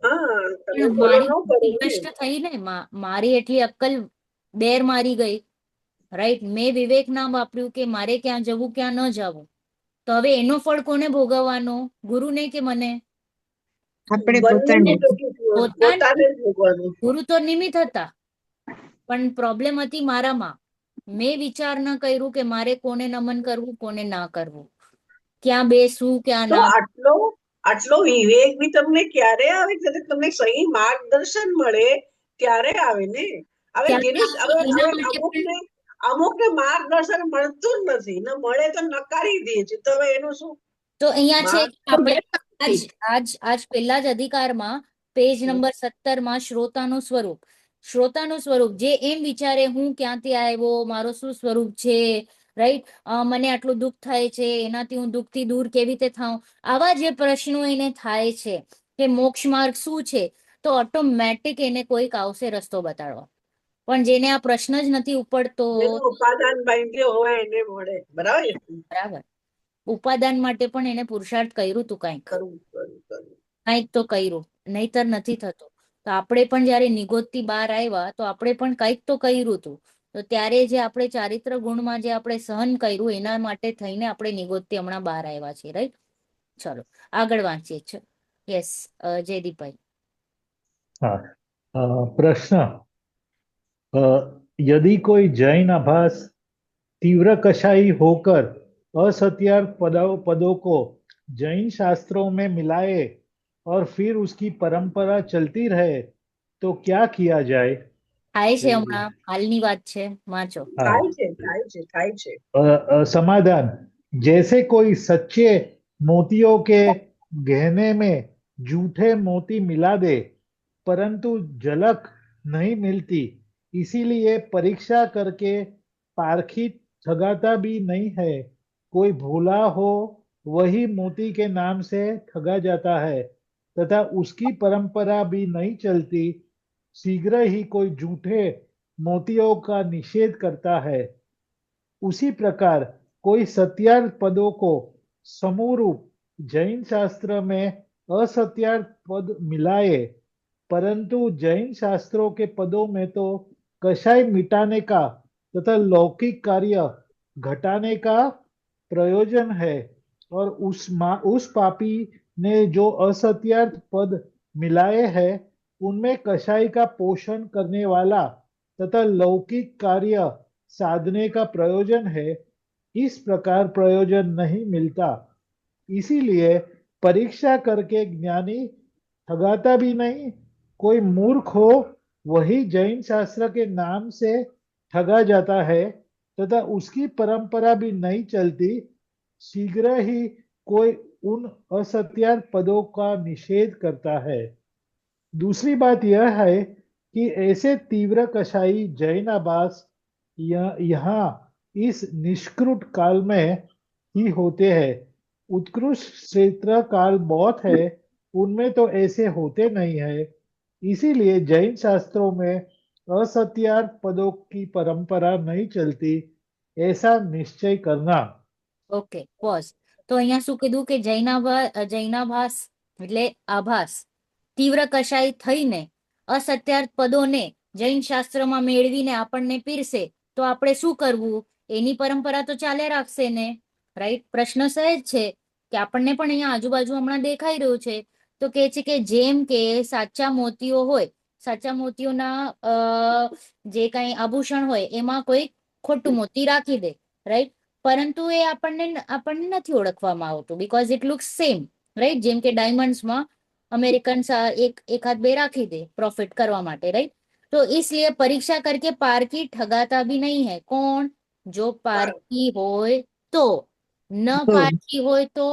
હા તમે પણ ફોલો મારી ન કરો બુદ્ધિ ને. ભ્રષ્ટ થઈ ને, મારી એટલી અક્કલ બેર મારી ગઈ, રાઈટ. મેં વિવેક ના વાપર્યું કે મારે ક્યાં જવું ક્યાં ન જવું. તો હવે એનો ફળ કોને ભોગવવાનો? ગુરુને કે મને? આપણે બંનેને પોતાને પોતાને જ ભોગવવાનું. ગુરુ તો નિમિત્ત હતા, પણ પ્રોબ્લેમ હતી મારામાં. મેં વિચાર ન કર્યું કે મારે કોને નમન કરવું, કોને ના કરવું, ક્યાં બેસવું ક્યાં તો ના. આટલો વિવેક બી તમને ક્યારે આવે? જ્યારે તમને સહી માર્ગદર્શન મળે ત્યારે આવે ને. હવે એના માટે પણ અમુકને માર્ગદર્શન મળતું જ નથી, ન મળે તો નકારી દે છે. તો હવે એનું શું? તો અહીંયા છે કે આપણે માર્ગ આજ પહેલા જ અધિકારમાં પેજ નંબર 17 માં શ્રોતાનું સ્વરૂપ, જે એમ વિચારે હું ક્યાંથી આવ્યો, મારો શું સ્વરૂપ છે, રાઈટ, મને આટલું દુઃખ થાય છે, એનાથી હું દુઃખથી દૂર કેવી રીતે થાઉં, આવા જે પ્રશ્નો એને થાય છે કે મોક્ષ માર્ગ શું છે, તો ઓટોમેટિક એને કોઈક આવશે રસ્તો બતાડવા. પણ જેને આ પ્રશ્ન જ નથી ઉપડતો, જેનું ઉપાદાન બાંધ્યો હોય એને મળે. બરાબર. બરાબર, ઉપાદાન માટે પણ એને પુરુષાર્થ કર્યું તું કંઈક તો કર્યું, નહીતર નથી થતો. તો આપણે પણ જયારે નિગોદથી બહાર આવ્યા તો આપણે પણ કંઈક તો કર્યું હતું. તો ત્યારે જે આપણે ચારિત્ર ગુણમાં જે આપણે સહન કર્યું, એના માટે થઈને આપણે નિગોદથી હમણાં બહાર આવ્યા છીએ, રાઈટ. ચલો આગળ વાંચીએ છીએ. યસ, જયદીપભાઈ. हाँ, प्रश्न, यदि कोई जैन आभास तीव्र कषाई होकर असत्यार्थ पदों को जैन शास्त्रों में मिलाए और फिर उसकी परंपरा चलती रहे तो क्या किया जाए? થાય છે, હમણાં હાલની વાત છે, વાંચો. થાય છે. समाधान, जैसे कोई सच्चे मोतियों के गहने में झूठे मोती मिला दे परंतु झलक नहीं मिलती, इसीलिए परीक्षा करके पारखी ठगाता भी नहीं है। कोई भोला हो वही मोती के नाम से ठगा जाता है तथा उसकी परंपरा भी नहीं चलती, शीघ्र ही कोई झूठे मोतियों का निषेध करता है। उसी प्रकार कोई सत्यार्थ पदों को समूरूप जैन शास्त्र में असत्यार्थ पद मिलाए परंतु जैन शास्त्रों के पदों में तो कषाय मिटाने का तथा लौकिक कार्य घटाने का प्रयोजन है और उस पापी ने जो असत्यार्थ पद मिलाए हैं उनमें कषाय का पोषण करने वाला तथा लौकिक कार्य साधने का प्रयोजन है, इस प्रकार प्रयोजन नहीं मिलता, इसीलिए परीक्षा करके ज्ञानी ठगाता भी नहीं। कोई मूर्ख हो वही जैन शास्त्र के नाम से ठगा जाता है तथा उसकी परंपरा भी नहीं चलती, शीघ्र ही कोई उन असत्यार्थ पदों का निषेध करता है। दूसरी बात यह है कि ऐसे तीव्र कषाई जैन आभास यहाँ इस निष्कृत काल में ही होते हैं। उत्कृष्ट क्षेत्र काल बहुत है, उनमें तो ऐसे होते नहीं है, इसीलिए जैन शास्त्रों में असत्यार्थ पदों की परंपरा नहीं चलती, ऐसा निश्चय करना। Okay, pause. તો અહીંયા શું કીધું કે જૈનાભાસ એટલે આભાસ તીવ્ર કષાય થઈને અસત્યાર્થ પદોને જૈન શાસ્ત્રમાં મેળવીને આપણને પીરસે તો આપણે શું કરવું? એની પરંપરા તો ચાલ્યા રાખશે ને, રાઈટ. પ્રશ્ન સહેજ છે કે આપણને પણ અહીંયા આજુબાજુ હમણાં દેખાઈ રહ્યું છે. તો કે છે કે જેમ કે સાચા મોતીઓ હોય, સાચા મોતીઓના જે કઈ આભૂષણ હોય એમાં કોઈ ખોટું મોતી રાખી દે, રાઈટ. પરંતુ એ આપણને નથી ઓળખવામાં આવતું because it looks same, right. જેમ કે ડાયમંડ્સમાં અમેરિકન એકાદ બે રાખી દે પ્રોફિટ કરવા માટે, રાઈટ. तो इसलिए परीक्षा करके पारखी ठगाता भी नहीं है। कौन? जो पारखी હોય તો, ન પારખી હોય તો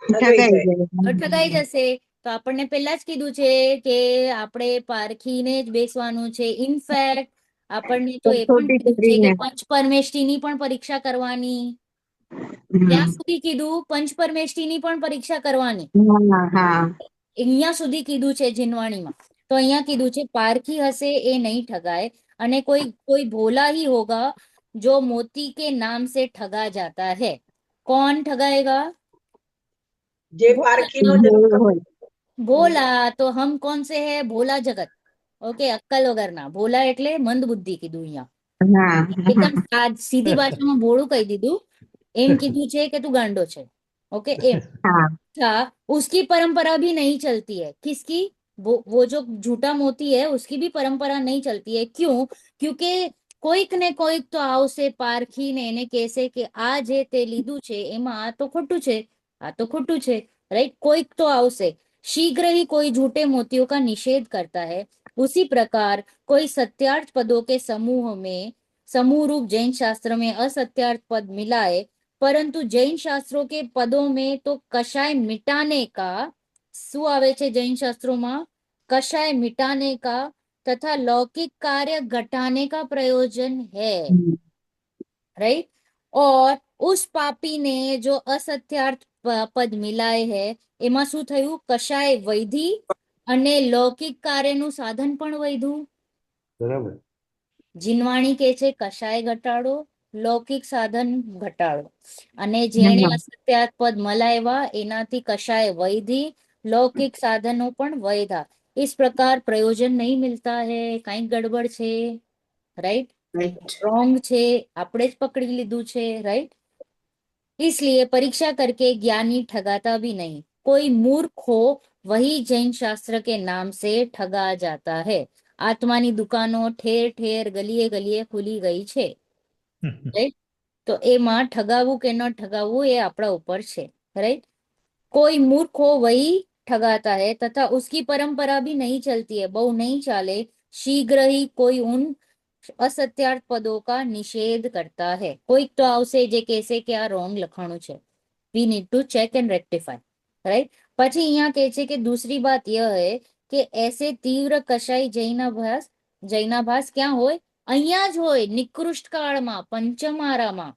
ઠગાઈ જશે. તો આપણને પહેલા જ કીધું છે કે આપણે પારખીને જ બેસવાનું છે. ઇનફેક્ટ આપણને તો એ પણ કીધું છે કે પંચપરમેષ્ઠીની પણ પરીક્ષા કરવાની. ત્યાં સુધી કીધું પંચપરમેષ્ઠીની પણ પરીક્ષા કરવાની, અહીંયા સુધી કીધું છે જીનવાણીમાં. તો અહીંયા કીધું છે પારખી હશે એ નહીં ઠગાય, અને કોઈ ભોલા ही होगा जो मोती के नाम से ठगा जाता है. कौन ठगाएगा? જે ભોલા પારખીનો જન્મ હોય. ભોલા તો હમ કોણ સે હે ભોલા જગત. ઓકે, અક્કલ વગરના. ભોલા એટલે મંદ બુદ્ધિ કીધું અહીંયા. હા એકદમ સીધી ભાષામાં ભોળું કહી દીધું. એમ કીધું છે કે તું ગાંડો છે. ओके एम હા था उसकी परंपरा भी नहीं चलती है. किसकी? वो जो झूठा मोती है उसकी भी परंपरा नहीं चलती है. क्यों? क्योंकि કોઈક ને કોઈક તો આવશે પારખીને એને કહેશે કે આ જે તે લીધું છે એમાં આ તો ખોટું છે, આ તો ખોટું છે. राइट, कोई तो आवश्य शीघ्र ही कोई झूठे मोतियों का निषेध करता है. उसी प्रकार कोई सत्यार्थ पदों के समूह में समूह रूप जैन शास्त्र में असत्यार्थ पद मिलाए, परंतु जैन शास्त्रों के पदों में तो कषाय मिटाने का શું આવે છે जैन शास्त्रों में? कषाय मिटाने का तथा लौकिक कार्य घटाने का प्रयोजन है. राइट, और उस पापी ने जो असत्यार्थ પદ મિલાય હે એમાં શું થયું? કશાય વૈધી અને લૌકિક કાર્યનું સાધન પણ વૈધું. બરાબર. જીનવાણી કે છે કશાય ઘટાડો, લૌકિક સાધન ઘટાડો. અને જેણે અસત્યાર્થ પદ મલાવ્યા એનાથી કશાય વૈધી, લૌકિક સાધનો પણ વૈધા. इस प्रकार प्रयोजन नहीं मिलता है. कहीं गड़बड़ છે. Right, right. रॉन्ग છે, આપણે જ પકડી લીધું છે. राइट, इसलिए परीक्षा करके ज्ञानी ठगाता भी नहीं. कोई मूर्ख हो वही जैन शास्त्र के नाम से ठगा जाता है. આત્માની દુકાનો ઠેર ઠેર ગલીએ ગલીએ ખુલી ગઈ છે. રાઈટ, તો એમાં ઠગાવવું કે ન ઠગાવવું એ આપણા ઉપર છે. રાઈટ, कोई मूर्ख हो वही ठगाता है तथा उसकी परंपरा भी नहीं चलती है. બહુ નહીં ચાલે. शीघ्र ही कोई उन असत्यार्थ पदों का निषेध करता है. કોઈક તો આવશે જે કહેશે કે આ રોંગ લખાણું છે. We need to check and rectify. Right, પછી અહીંયા કહે છે કે दूसरी बात यह है કે ऐसे तीव्र कषाय જૈનાભાસ ક્યાં હોય? અહીંયા જ હોય, નિકૃષ્ટ કાળમાં, પંચમારામાં.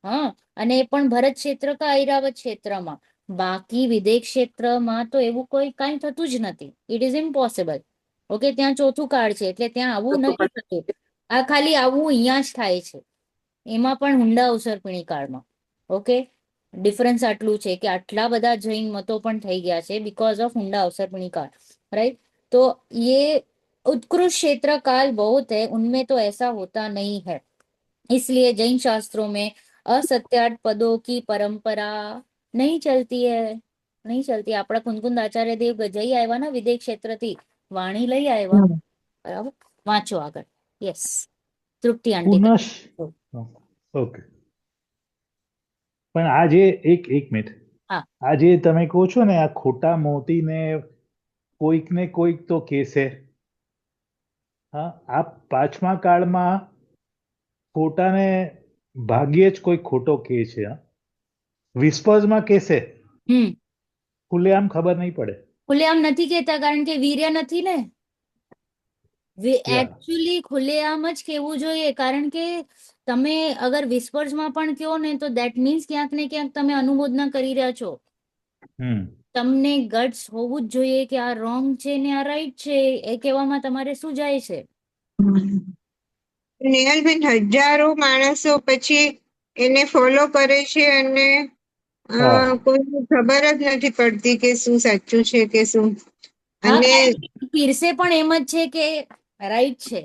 હા, અને એ પણ ભરત ક્ષેત્ર કે ઐરાવત ક્ષેત્રમાં. બાકી વિદેશ ક્ષેત્રમાં તો એવું કોઈ કાંઈ થતું જ નથી. It is impossible. ઓકે, ત્યાં ચોથું કાળ છે એટલે ત્યાં આવું નથી થતું. આ ખાલી આવું અહીંયા જ થાય છે. એમાં પણ હુંડા અવસરપીણી કાળમાં. ઓકે, ડિફરન્સ આટલું છે કે આટલા બધા જૈન મતો પણ થઈ ગયા છે बिकॉज ऑफ हुंडा अवसरपीणी काल. राइट, तो ये उत्कृष्ट क्षेत्र काल बहुत है, उनमें तो ऐसा होता नहीं है. इसलिए जैन शास्त्रों में असत्यार्थ पदों की परंपरा नहीं चलती है. नहीं चलती. આપણા કુંદકુંદ આચાર્ય દેવ જઈ આવ્યા ને વિદેશ ક્ષેત્રથી, વાણી લઈ આવ્યા. બરાબર, વાંચો આગળ. યસ, તૃપ્તિ આંટી. પુનઃ ઓકે. પણ આ જે એક મિનિટ, હા. આ જે તમે કહો છો ને, આ ખોટા મોતીને કોઈક ને કોઈક તો કેસે. હા, આ પાંચમા કાળમાં ખોટાને ભાગ્યે જ કોઈ ખોટો કે છે. વિસ્પર્સમાં કેસે, ખુલ્લેઆમ ખબર નહીં પડે. ખુલ્લેઆમ નથી કહેતા કારણ કે વીર્ય નથી ને. Yeah. એકચ્યુઅલી ખુલ્લેઆમ જ કહેવું જોઈએ કારણ કે તમે અગર વિસ્પર્સમાં પણ કહો ને તો દેટ મીન્સ ક્યાંક ને ક્યાંક તમે અનુમોદના કરી રહ્યા છો. તમને ગટ્સ હોવું જ જોઈએ કે આ રોંગ છે ને આ રાઈટ છે. એ કહેવામાં તમારે શું જાય છે? નેહલબેન, હજારો માણસો પછી એને ફોલો કરે છે અને કોઈને ખબર જ નથી પડતી કે શું સાચું છે કે શું. હા, અને પીરસે પણ એમ જ છે કે રાઈટ છે.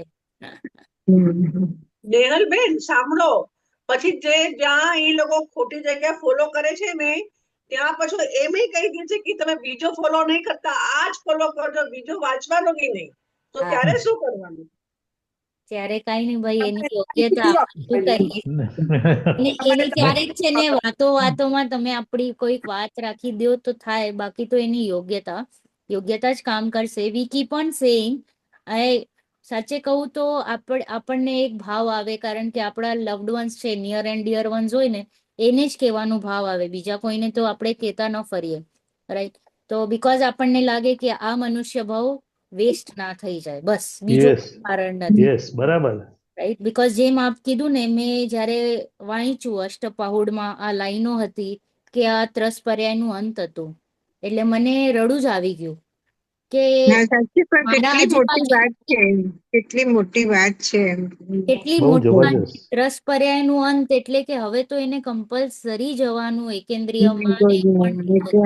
નેહલબેન સાંભળો, પછી જે જ્યાં એ લોકો ખોટી જગ્યા ફોલો કરે છે ને ત્યાં પછી એમ કહી દે છે કે તમે બીજો ફોલો નહીં કરતા, આ જ ફોલો કરજો, બીજો વાંચવાનો કે નહીં. તો ત્યારે શું કરવાનું? ત્યારે કઈ નહીં ભાઈ, એની યોગ્યતા શું કરીએ. એની ક્યારેક છે ને વાતોમાં તમે આપણી કોઈક વાત રાખી દો તો થાય, બાકી તો એની યોગ્યતા જ કામ કરશે. વી કીપ ઓન સેઇંગ. સાચે કહું તો આપણને એક ભાવ આવે કારણ કે આપણા લવડ વન્સ છે, નિયર એન્ડ ડિયર વન્સ હોય ને એને જ કહેવાનો ભાવ આવે. બીજા કોઈને તો આપણે કહેતા ન ફરીએ. રાઈટ, તો બીકોઝ આપણને લાગે કે આ મનુષ્ય ભાવ વેસ્ટ ના થઈ જાય, બસ બીજું કારણ નથી. યસ, બરાબર. રાઈટ, બીકોઝ જેમ આપ કીધું ને, મેં જયારે વાંચ્યું અષ્ટપાહુડમાં આ લાઈનો હતી કે આ ત્રસ પર્યાયનું અંત હતું એટલે મને રડું જ આવી ગયું. કે ના સાચી, પણ મારા કેટલી મોટી આજુબાજુ વાત છે, કેટલી મોટી વાત છે. કેટલી બહુ મોટી વાત છે. જબરજસ્ત. રસ પર્યાયનું અંત એટલે કે હવે તો એને કમ્પલસરી જવાનું એકેન્દ્રિયમાં ને બહુ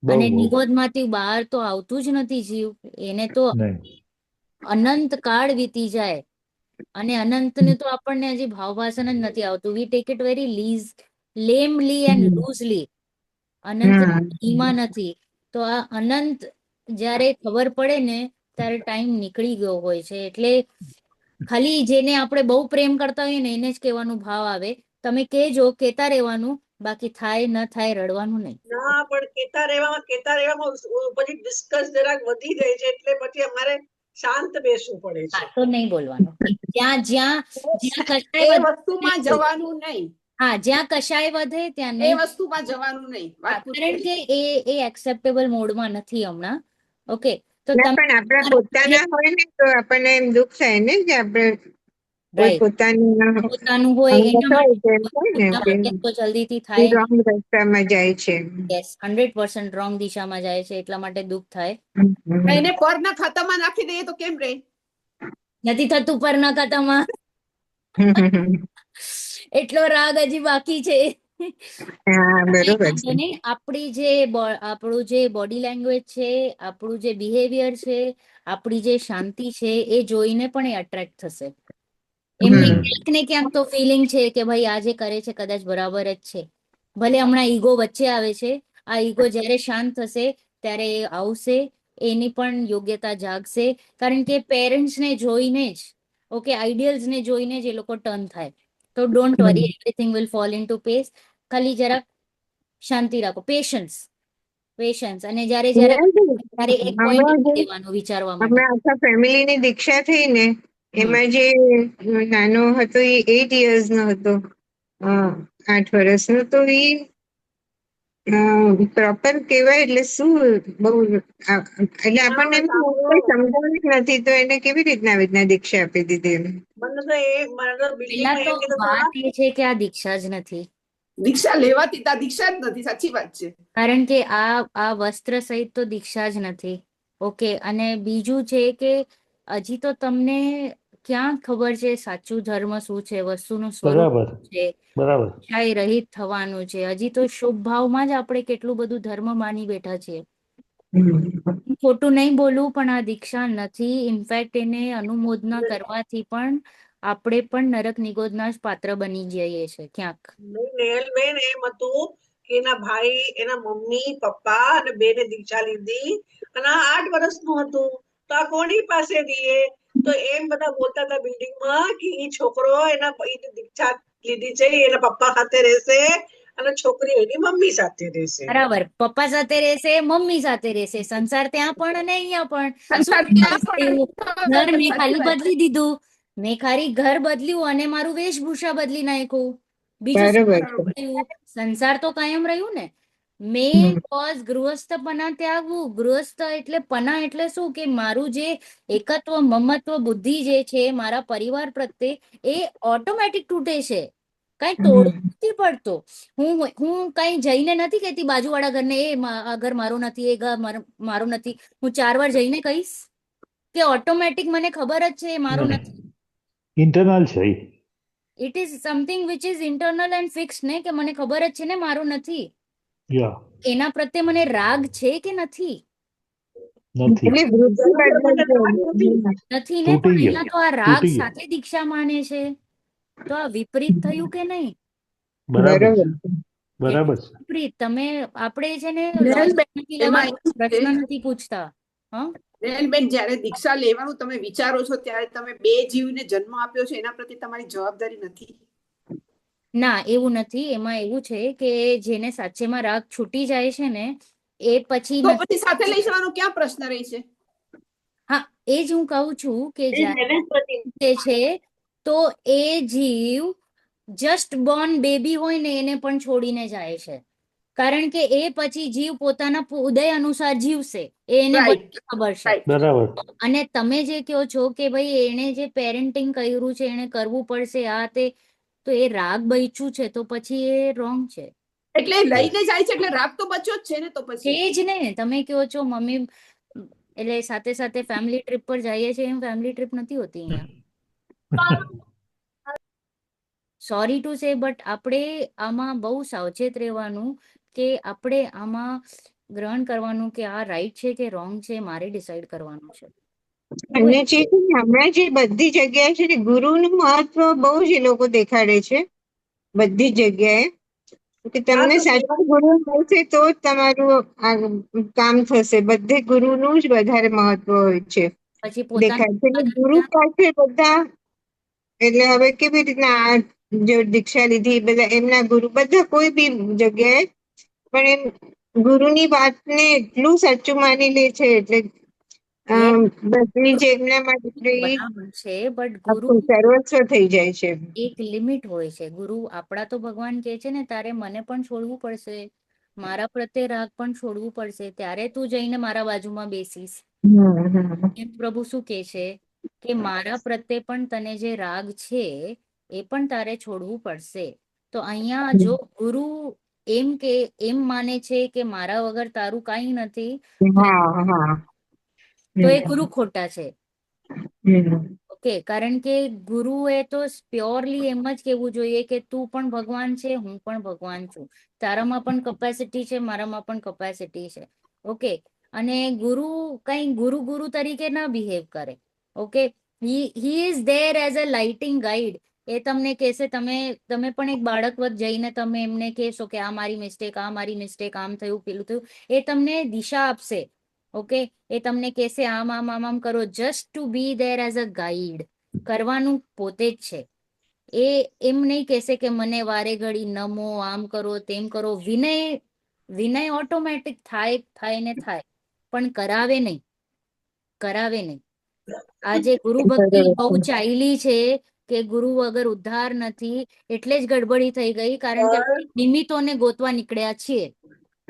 અને બહુ નિગોદમાંથી બહાર તો આવતું જ નથી જીવ. એને તો નહીં. અનંત કાળ વીતી જાય અને અનંતને તો આપણને હજી ભાવભાષણ જ નથી આવતું. We take it very lamely and loosely. અનંત ઈમાં નથી. તો આ અનંત જ્યારે ખબર પડે ને ત્યારે ટાઈમ નીકળી ગયો હોય છે. એટલે ખાલી જેને આપણે બહુ પ્રેમ કરતા હોઈએ ને એને જ કહેવાનું ભાવ આવે, તમે કહેજો, કહેતા રહેવાનું, બાકી થાય ન થાય રડવાનું નહીં. ના, પણ કેતા રહેવામાં પછી ડિસ્કસ જરાક વધી જાય છે, એટલે પછી અમારે શાંત બેસવું પડે છે. તો નહીં બોલવાનું. જ્યાં જ્યાં જ્યાં કશાય એ વધે વસ્તુમાં જવાનું નહીં. હા, જ્યાં કશાય વધે ત્યાં એ નહીં. વસ્તુમાં જવાનું નહીં. વાત પૂરી કારણ કરી. કે એ એક્સેપ્ટેબલ મોડમાં નથી હમણાં. ઓકે, તો ના, તમે પણ આપણા પોતાના હોય ને તો આપણને એમ દુઃખ થાય ને કે આપણે કોઈ રાઈટ પોતાનું હોય એના માટે તો જલ્દીથી થાય રોંગ રસ્તામાં જાય છે. યસ 100% રોંગ દિશામાં જાય છે, એટલા માટે દુઃખ થાય. એને પરના ખાતામાં નાખી દઈએ તો કેમ રહે? નથી થતું પરના ખાતામાં. એટલો રાગ હજી બાકી છે. હા, બરોબર છે. આપણું જે બોડી લેંગ્વેજ છે, આપણું જે બિહેવિયર છે, આપણી જે શાંતિ છે, એ જોઈને પણ એ અટ્રેક્ટ થશે. એમને ક્યાંક ને ક્યાંક તો ફિલિંગ છે કે ભાઈ આ જે કરે છે કદાચ બરાબર જ છે. ભલે હમણાં ઈગો વચ્ચે આવે છે, આ ઈગો જ્યારે શાંત થશે ત્યારે એ આવશે, એની પણ યોગ્યતા જાગશે. કારણ કે પેરેન્ટ્સને જોઈને જ, ઓકે, આઈડિયલ્સને જોઈને જ એ લોકો ટર્ન થાય. તો don't worry, everything will fall in two place. ખાલી જરાક શાંતિ રાખો, પેશન્સ. અને જ્યારે જ્યારે એક પોઈન્ટ દેવાનું વિચારવા માટે. હમણાં આખા ફેમિલીની દીક્ષા થઈ ને, એમાં જે નાનો હતો એ 8 yearsનો હતો, 8 વર્ષનો. તો એ પ્રોપર કહેવાય એટલે શું, બહુ એટલે આપણને એમ કઈ સમજાવવું જ નથી, તો એને કેવી રીતના આવી રીતના દીક્ષા આપી દીધી એને? મને તો પહેલા બિલ્ડિંગમાં તો એમ કીધું વાત એ છે કે આ દીક્ષા જ નથી. દીક્ષા લેવાતી તા દીક્ષા જ નથી. સાચી વાત છે. કારણ કે આ વસ્ત્ર સહિત તો દીક્ષા જ નથી. ઓકે, અને બીજું છે કે હજી તો તમને ક્યાં ખબર છે સાચું ધર્મ શું છે, વસ્તુનું સ્વરૂપ બરાબર શું છે, બરાબર. ઈચ્છાએ રહિત થવાનું છે. હજી તો શુભ ભાવમાં જ આપણે કેટલું બધું ધર્મ માની બેઠા છીએ. ખોટું નહીં બોલું, પણ આ દીક્ષા નથી. ઇનફેક્ટ એને અનુમોદના કરવાથી પણ આપણે પણ નરક નિગોદના જ પાત્ર બની જઈએ છે ક્યાંક. નેહલબેન, એમ હતું કે એના ભાઈ, એના મમ્મી, પપ્પા અને બેને દીક્ષા લીધી અને આ 8 વર્ષનું હતું. તો આ કોની પાસે દઈએ? તો એમ બધા બોલતા હતા બિલ્ડિંગમાં કે ઈ છોકરો એના દીક્ષા લીધી છે, એના પપ્પા સાથે રહેશે અને છોકરી એની મમ્મી સાથે રહેશે. બરાબર, પપ્પા સાથે રહેશે, મમ્મી સાથે રહેશે, સંસાર ત્યાં પણ અને અહીંયા પણ. સંસાર ત્યાં પણ ઘર મેં સાચી ખાલી વાત. બદલી દીધું, મેં ખાલી ઘર બદલ્યું અને મારું વેશભૂષા બદલી નાખ્યું. બીજું શું બરોબર છે. થયું? સંસાર તો કાયમ રહ્યું ને. મેં કોઝ ગૃહસ્થપના ત્યાગવું. ગૃહસ્થ એટલે પના એટલે શું કે મારું જે એકત્વ, મમત્વ, બુદ્ધિ જે છે મારા પરિવાર પ્રત્યે, એ ઓટોમેટિક તૂટે છે. કઈ તોડવું નથી પડતો. હું કઈ જઈને નથી કહેતી બાજુવાળા ઘરને એ આ ઘર મારું નથી, એ ઘર મારું નથી. હું 4 વાર જઈને કહીશ કે ઓટોમેટિક મને ખબર જ છે એ મારું નથી. ઇન્ટરનલ છે. It is something which is internal and fix ને, કે મને ખબર જ છે ને મારું નથી. એના પ્રત્યે મને રાગ છે કે નથી? નથી. એટલે વૃત્તિ બદલાઈ નથી ને, પણ અહીંયા તો આ રાગ સાથે દીક્ષા માને છે. તો આ વિપરીત થયું કે નહીં? બરાબર છે. બરોબર. બરાબર છે. વિપરીત. આપણે છે ને નેહલબેન, લોજિક નથી એમાં લગાડતા, એવું છે, પ્રશ્ન નથી પૂછતા. નેહલબેન, જ્યારે દીક્ષા લેવાનું તમે વિચારો છો ત્યારે તમે 2 જીવને જન્મ આપ્યો છે, એના પ્રત્યે તમારી જવાબદારી નથી? ના, એવું નથી. એમાં એવું છે કે જેને સાચેમાં રાગ છૂટી જાય છે ને, એ પછી તો પછી સાથે લઈ જવાનો ક્યાં પ્રશ્ન રહે છે? હા, એ જ હું કહું છું કે જ્યારે છે તો એ જીવ જસ્ટ બોર્ન બેબી હોય ને એને પણ છોડીને જાય છે. કારણ કે એ પછી જીવ પોતાના ઉદય અનુસાર જીવશે, એ એને બધું ખબર છે. બરાબર. અને તમે જે કહો છો કે ભાઈ એને જે પેરેન્ટિંગ કર્યું છે એને કરવું પડશે આ તે, તો એ રાગ બચ્યું છે તો પછી એ રોંગ છે. એટલે લઈને જાય છે એટલે રાગ તો બચ્યો જ છે ને. તો પછી છે જ ને, તમે કહો છો મમ્મી એટલે સાથે સાથે ફેમિલી ટ્રીપ પર જઈએ છીએ, એમ ફેમિલી ટ્રીપ નથી હોતી અહીંયા. સોરી ટુ સે, બટ આપણે આમાં બહુ સાવચેત રહેવાનું કે આપણે આમાં ગ્રહણ કરવાનું કે આ રાઈટ છે કે રોંગ છે, મારે ડિસાઈડ કરવાનું છે. અને જે છે ને, હમણાં જે બધી જગ્યાએ છે ને ગુરુનું મહત્વ બહુ જ એ લોકો દેખાડે છે બધી જગ્યાએ, કે તમને તો સાચો ગુરુ મળશે તો જ તમારું આ કામ થશે. બધે ગુરુનું જ વધારે મહત્વ હોય છે, પછી દેખાય છે. એટલે ગુરુ પોતાના પાસે બધા, એટલે હવે કેવી રીતના આ જે દીક્ષા લીધી બધા એમના ગુરુ બધા કોઈ બી જગ્યાએ પણ એમ ગુરુની વાતને એટલું સાચું માની લે છે, એટલે બધી જ એમના માટે બરાબર છે, બટ ગુરુ આખું સર્વસ્વ થઈ જાય છે. એક લિમિટ હોય છે. ગુરુ આપણા તો ભગવાન કહે છે ને, તારે મને પણ છોડવું પડશે, મારા પ્રત્યે રાગ પણ છોડવું પડશે, ત્યારે તું જઈને મારા બાજુમાં બેસીશ. પ્રભુ શું કહે છે કે મારા પ્રત્યે પણ તને જે રાગ છે એ પણ તારે છોડવું પડશે. તો અહીંયા જો ગુરુ એમ માને છે કે મારા વગર તારું કાંઈ નથી, હા હા તો એ ગુરુ ખોટા છે. ઓકે, કારણ કે ગુરુએ તો પ્યોરલી એમ જ કહેવું જોઈએ કે તું પણ ભગવાન છે, હું પણ ભગવાન છું, તારામાં પણ કેપેસિટી છે, મારામાં પણ કેપેસિટી છે. ઓકે, અને ગુરુ કઈ ગુરુ ગુરુ તરીકે ના બિહેવ કરે. Okay, he is there as a lighting guide. એ તમને કહેશે, તમે પણ એક બાળક વત જઈને તમે એમને કહેશો કે આ મારી મિસ્ટેક, આ મારી મિસ્ટેક, આમ થયું પેલું થયું, એ તમને દિશા આપશે. ઓકે, એ તમને કહેશે આમ આમ આમ આમ કરો, just to be there as a guide. કરવાનું પોતે જ છે. એ એમ નહીં કહેશે કે મને વારે ઘડી નમો, આમ કરો, તેમ કરો. વિનય ઓટોમેટિક થાય ને થાય, પણ કરાવે નહીં. આજે ગુરુ ભક્તિ બહુ ચાલી છે કે ગુરુ વગર ઉદ્ધાર નથી, એટલે જ ગડબડી થઈ ગઈ, કારણ કે આપણે નિમિત્તોને ગોતવા નીકળ્યા છીએ.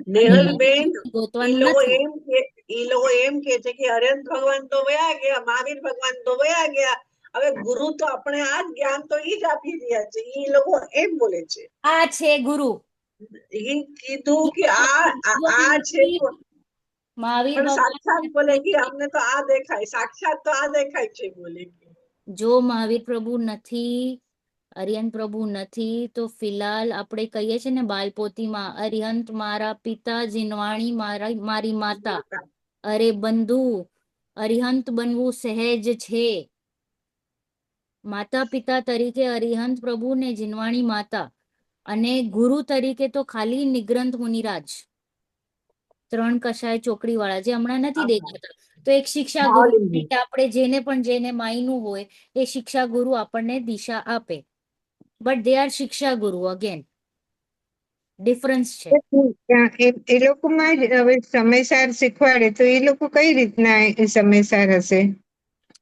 નેહલબેન, ગોતવાનું નથી. ઈ લોકો એમ કે છે કે હરેન્દ્ર ભગવાન તો વયા ગયા, મહાવીર ભગવાન તો વયા ગયા, હવે ગુરુ તો આપણે આ જ જ્ઞાન તો ઈ જ આપી રહ્યા છે. ઈ લોકો એમ બોલે છે. આ છે ગુરુ. ઈ કીધું કે આ છે, મહાવીર પણ સાક્ષાત બોલે કે ભગવાન અમને તો આ દેખાય, સાક્ષાત તો આ દેખાય છે બોલે. જો મહાવીર પ્રભુ નથી, અરિહંત પ્રભુ નથી, તો ફિલહાલ આપણે કહીએ છીએ ને બાલપોથીમાં, અરિહંત મારા પિતા, જીનવાણી મારી માતા. અરે બંધુ, અરિહંત બનવું સહેજ છે. માતા પિતા તરીકે અરિહંત પ્રભુ ને જીનવાણી માતા, અને ગુરુ તરીકે તો ખાલી નિગ્રંથ મુનિરાજ, 3 કશાય ચોકડી વાળા જે હમણાં નથી દેખાતા. તો એક શિક્ષા ગુરુ તરીકે આપણે જેને માયનું હોય એ શિક્ષા ગુરુ આપણને દિશા આપે. બટ દે આર શિક્ષા ગુરુ. અગેન ડિફરન્સ છે. એ લોકોમાં જ હવે સમયસાર શીખવાડે તો એ લોકો કઈ રીતના સમયસાર હશે?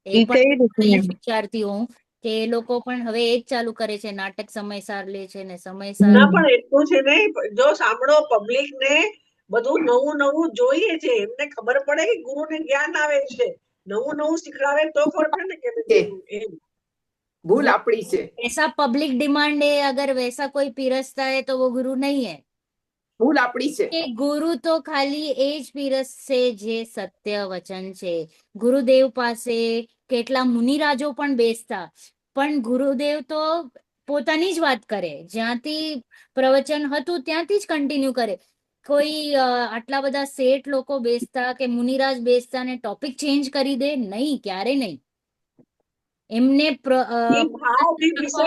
એ એ કઈ પણ રીતના? વિચારતી હું કે એ લોકો પણ હવે એ જ ચાલુ કરે છે, નાટક સમયસાર લે છે ને સમયસાર. ના, પણ એટલું છે ને, જો સાંભળો, પબ્લિક ને બધું નવું નવું જોઈએ છે, એમને ખબર પડે કે ગુરુને જ્ઞાન આવે છે, નવું નવું શીખડાવે તો ખબર પડે ને કે ગુરુ એમ. ભૂલ આપણી છે. ऐसा पब्लिक डिमांड है, अगर वैसा कोई पीरसता है तो वो गुरु नहीं है. ભૂલ આપણી છે. કે ગુરુ તો ખાલી એ જ પીરસશે જે સત્ય વચન છે. ગુરુદેવ પાસે કેટલા મુનિરાજો પણ બેસતા, પણ ગુરુદેવ તો પોતાની જ વાત કરે, જ્યાંથી પ્રવચન હતું ત્યાંથી જ કન્ટિન્યુ કરે. કોઈ આટલા બધા શેઠ લોકો બેસતા કે મુનિરાજ બેસતા ને ટોપિક ચેન્જ કરી દે? નહીં, ક્યારે નહીં. એમને એ ભાવથી વિષય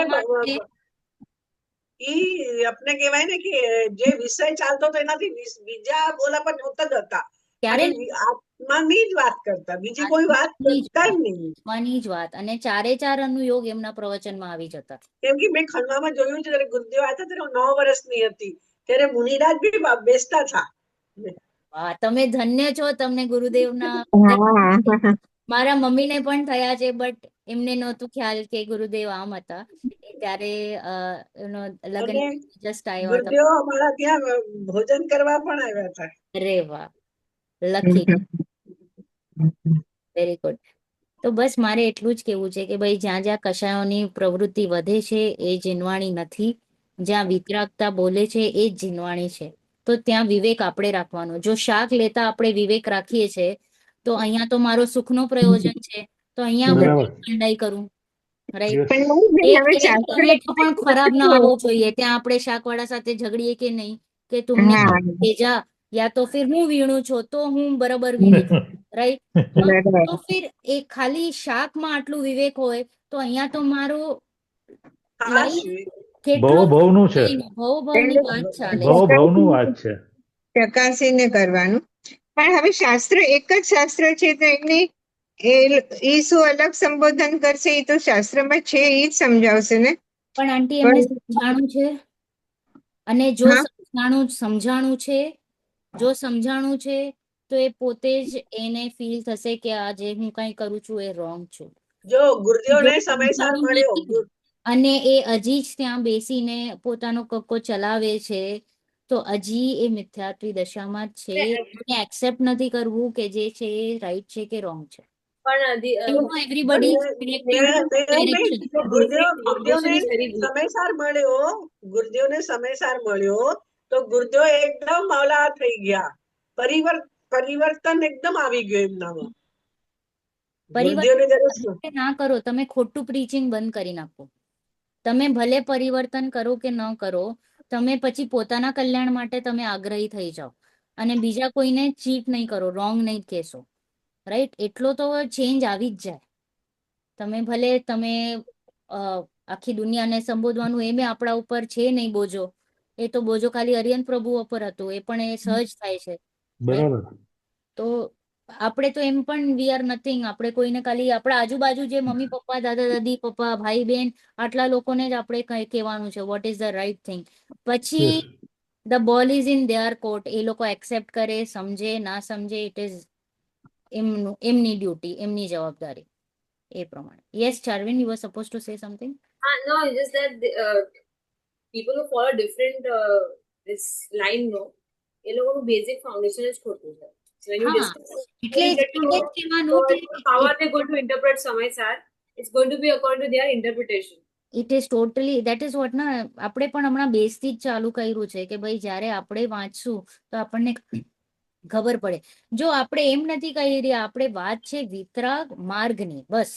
ઈ આપણે કહેવાય ને કે જે વિષય ચાલતો હતો એનાથી બીજા બોલા પર નહોતા જતા, ક્યારે આત્માની જ વાત કરતા, બીજી કોઈ વાત કરતા જ નહીં. આત્માની જ વાત, અને 4 અનુયોગ એમના પ્રવચનમાં આવી જતા. કેમ કે મેં ખંડવામાં જોયું છે, જ્યારે ગુરુદેવ આવ્યા ત્યારે હું 9 વર્ષની હતી, ત્યારે મુનિરાજ બી બેસતા હતા. વાહ, તમે ધન્ય છો, તમને ગુરુદેવના. મારા મમ્મીને પણ થયા છે, બટ એમને નહોતું ખ્યાલ કે ગુરુદેવ આમ હતા. ત્યારે લગ્ન જસ્ટ આવ્યા હતા. ગુરુદેવ અમારા ત્યાં ભોજન કરવા પણ આવ્યા હતા. અરે વાહ, લકી, વેરી ગુડ. તો બસ મારે એટલું જ કેવું છે કે ભાઈ, જ્યાં જ્યાં કશાયોની પ્રવૃત્તિ વધે છે એ જીનવાણી નથી. જ્યાં વિતરાગતા બોલે છે એ જ જીનવાણી છે. તો ત્યાં વિવેક આપણે રાખવાનો. જો શાક લેતા આપણે વિવેક રાખીએ છે તો અહીંયા તો મારો સુખનો પ્રયોજન છે, તો અહીંયા હું બરાબર. ઠંડાઈ કરું, રાઈટ? યસ. પણ મમ્મી, હવે એક શાસ્ત્ર ટમેટો પણ ખરાબ ના હોવો જોઈએ. ત્યાં આપણે શાકવાળા સાથે ઝઘડીએ કે નહીં કે તુમને હા ભેજા યા તો ફિર હું વીણું છો તો હું બરાબર વીણી છું, રાઈટ? બરાબર. તો ફિર એ ખાલી શાકમાં આટલું વિવેક હોય તો અહીંયા તો મારો હા લાઈફ શિવ. કેટલો ભવનું છે. ભવની વાત ચાલે છે. ભવનું વાત છે. ચકાસીને કરવાનું. પણ હવે શાસ્ત્ર એક જ શાસ્ત્ર છે તો એમની એ શું અલગ સંબોધન કરશે, એ તો શાસ્ત્રમાં છે એ જ સમજાવશે ને. પણ આંટી એમને પણ સમજાણું છે, અને જો હા સમજાણું છે તો એ પોતે જ એને ફીલ થશે કે આ જે હું કઈ કરું છું એ રોંગ છું. જો ગુરુદેવને જો સમયસર સમજાણું મળ્યો. નથી અને એ હજી જ ત્યાં બેસીને પોતાનો કક્કો ચલાવે છે તો હજી એ મિથ્યાત્વી દશામાં જ છે. એને એક્સેપ્ટ નથી કરવું કે જે છે એ રાઈટ છે કે રોંગ છે. પણ એવરીબડી ગુરુદેવને સમયસર મળ્યો તો ગુરુદેવ એકદમ માવલા થઈ ગયા. પરિવર્તન એકદમ આવી ગયું એમનામાં. ગુરુદેવને પરિવર્તન ના કરો, તમે ખોટું પ્રીચિંગ બંધ કરી નાખો. તમે ભલે પરિવર્તન કરો કે ન કરો, તમે પછી પોતાના કલ્યાણ માટે તમે આગ્રહી થઈ જાઓ અને બીજા કોઈને ચીટ નહીં કરો, રોંગ નહીં કહેશો, રાઈટ? એટલો તો ચેન્જ આવી જ જાય. તમે ભલે આખી દુનિયાને સંબોધવાનું એમે આપણા ઉપર છે નહીં બોજો. એ તો બોજો ખાલી અરિયન પ્રભુ ઉપર હતું, એ પણ એ સહજ થાય છે, right? બરાબર. તો આપણે તો એમ પણ વી આર નથિંગ. આપણે કોઈને ખાલી આપણા આજુબાજુ જે મમ્મી પપ્પા, દાદા દાદી, પપ્પા, ભાઈ બહેન, આટલા લોકોને જ આપણે કઈ કહેવાનું છે what is the right thing. પછી Yes. The ball is in their court. એ લોકો એક્સેપ્ટ કરે, સમજે ના સમજે, ઇટ ઇઝ એમની ડ્યુટી, એમની જવાબદારી. એ પ્રમાણે. Yes Charvin, you were supposed to say something. No, it's just that people who follow different this line, no, એ લોકોનું બેઝિક ફાઉન્ડેશન જ ખોટું છે. So when you હા, discuss, એટલે you get to know how are they going to interpret Samaysar. It's going to be according to their interpretation. It is totally that is what ના. આપણે પણ હમણાં બેઝથી જ ચાલુ કર્યું છે કે ભાઈ જ્યારે આપણે વાંચશું તો આપણને ખબર પડે. જો આપણે એમ નથી કહી રહ્યા, આપણે વાત છે વિતરાગ માર્ગની, બસ.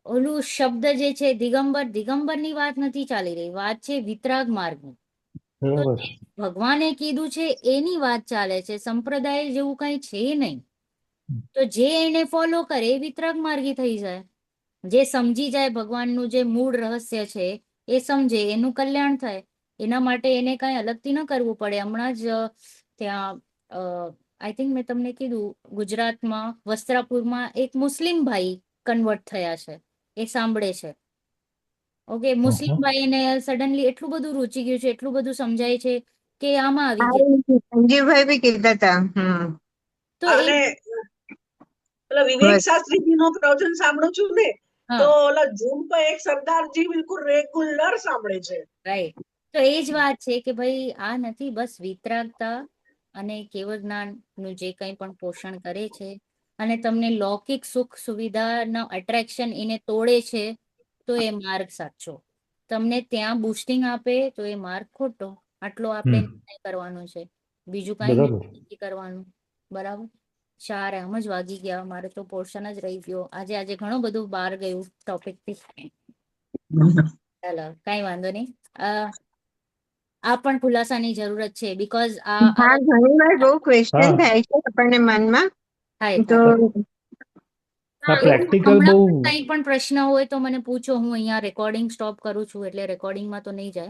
ઓલું શબ્દ જે છે દિગંબરની વાત નથી ચાલી રહી, વાત છે વિતરાગ માર્ગની. તો બરાબર. જે ભગવાને કીધું છે એની વાત ચાલે છે, સંપ્રદાય જેવું કઈ છે નહીં. તો જે એને ફોલો કરે એ વિતરાગ માર્ગી થઈ જાય. જે સમજી જાય ભગવાનનું જે મૂળ રહસ્ય છે એ સમજે, એનું કલ્યાણ થાય. એના માટે એને કઈ અલગથી ન કરવું પડે. હમણાં જ ત્યાં આઈ થિંક મેં તમને કીધું, ગુજરાતમાં વસ્ત્રાપુરમાં એક મુસ્લિમ ભાઈ કન્વર્ટ થયા છે, એ સાંભળે છે. ઓકે, મુસ્લિમ ભાઈને સડનલી એટલું બધું રૂચી ગયું છે, એટલું બધું સમજાય છે કે આમાં આવી ગયા. સંજીવભાઈ બી કહેતા હતા. તો અને પેલા વિવેક શાસ્ત્રીજી નું પ્રવચન સાંભળું છું ને, તો ઓલા ઝૂમ પર એક સરદારજી બિલકુલ રેગ્યુલર સાંભળે છે. રાઈટ. તો એ જ વાત છે કે ભાઈ આ નથી, બસ વિતરાગતા અને કેવળ જ્ઞાન નું જે કંઈ પણ પોષણ કરે છે અને તમને લૌકિક સુખ સુવિધાના અટ્રેક્શન એને તોડે છે તો એ માર્ગ સાચો. તમને ત્યાં બુસ્ટિંગ આપે તો એ માર્ગ ખોટો. આટલો આપણે નિર્ણય કરવાનો છે, બીજું કઈ નથી કરવાનું. બરાબર. 4 આમ જ વાગી ગયા. મારે તો પોર્શન જ રહી ગયો. આજે ઘણું બધું બહાર ગયું ટોપિક થી. ચાલો, કઈ વાંધો નહીં. આ પણ ખુલાસાની જરૂરત છે બીકોઝ હા, ઘણી વાર બહુ ક્વેશ્ચન થાય છે આપણને મનમાં. તો પ્રેક્ટિકલ બહુ કઈ પણ પ્રશ્ન હોય તો મને પૂછો. હું અહીંયા રેકોર્ડિંગ સ્ટોપ કરું છું એટલે રેકોર્ડિંગમાં તો નહીં જાય.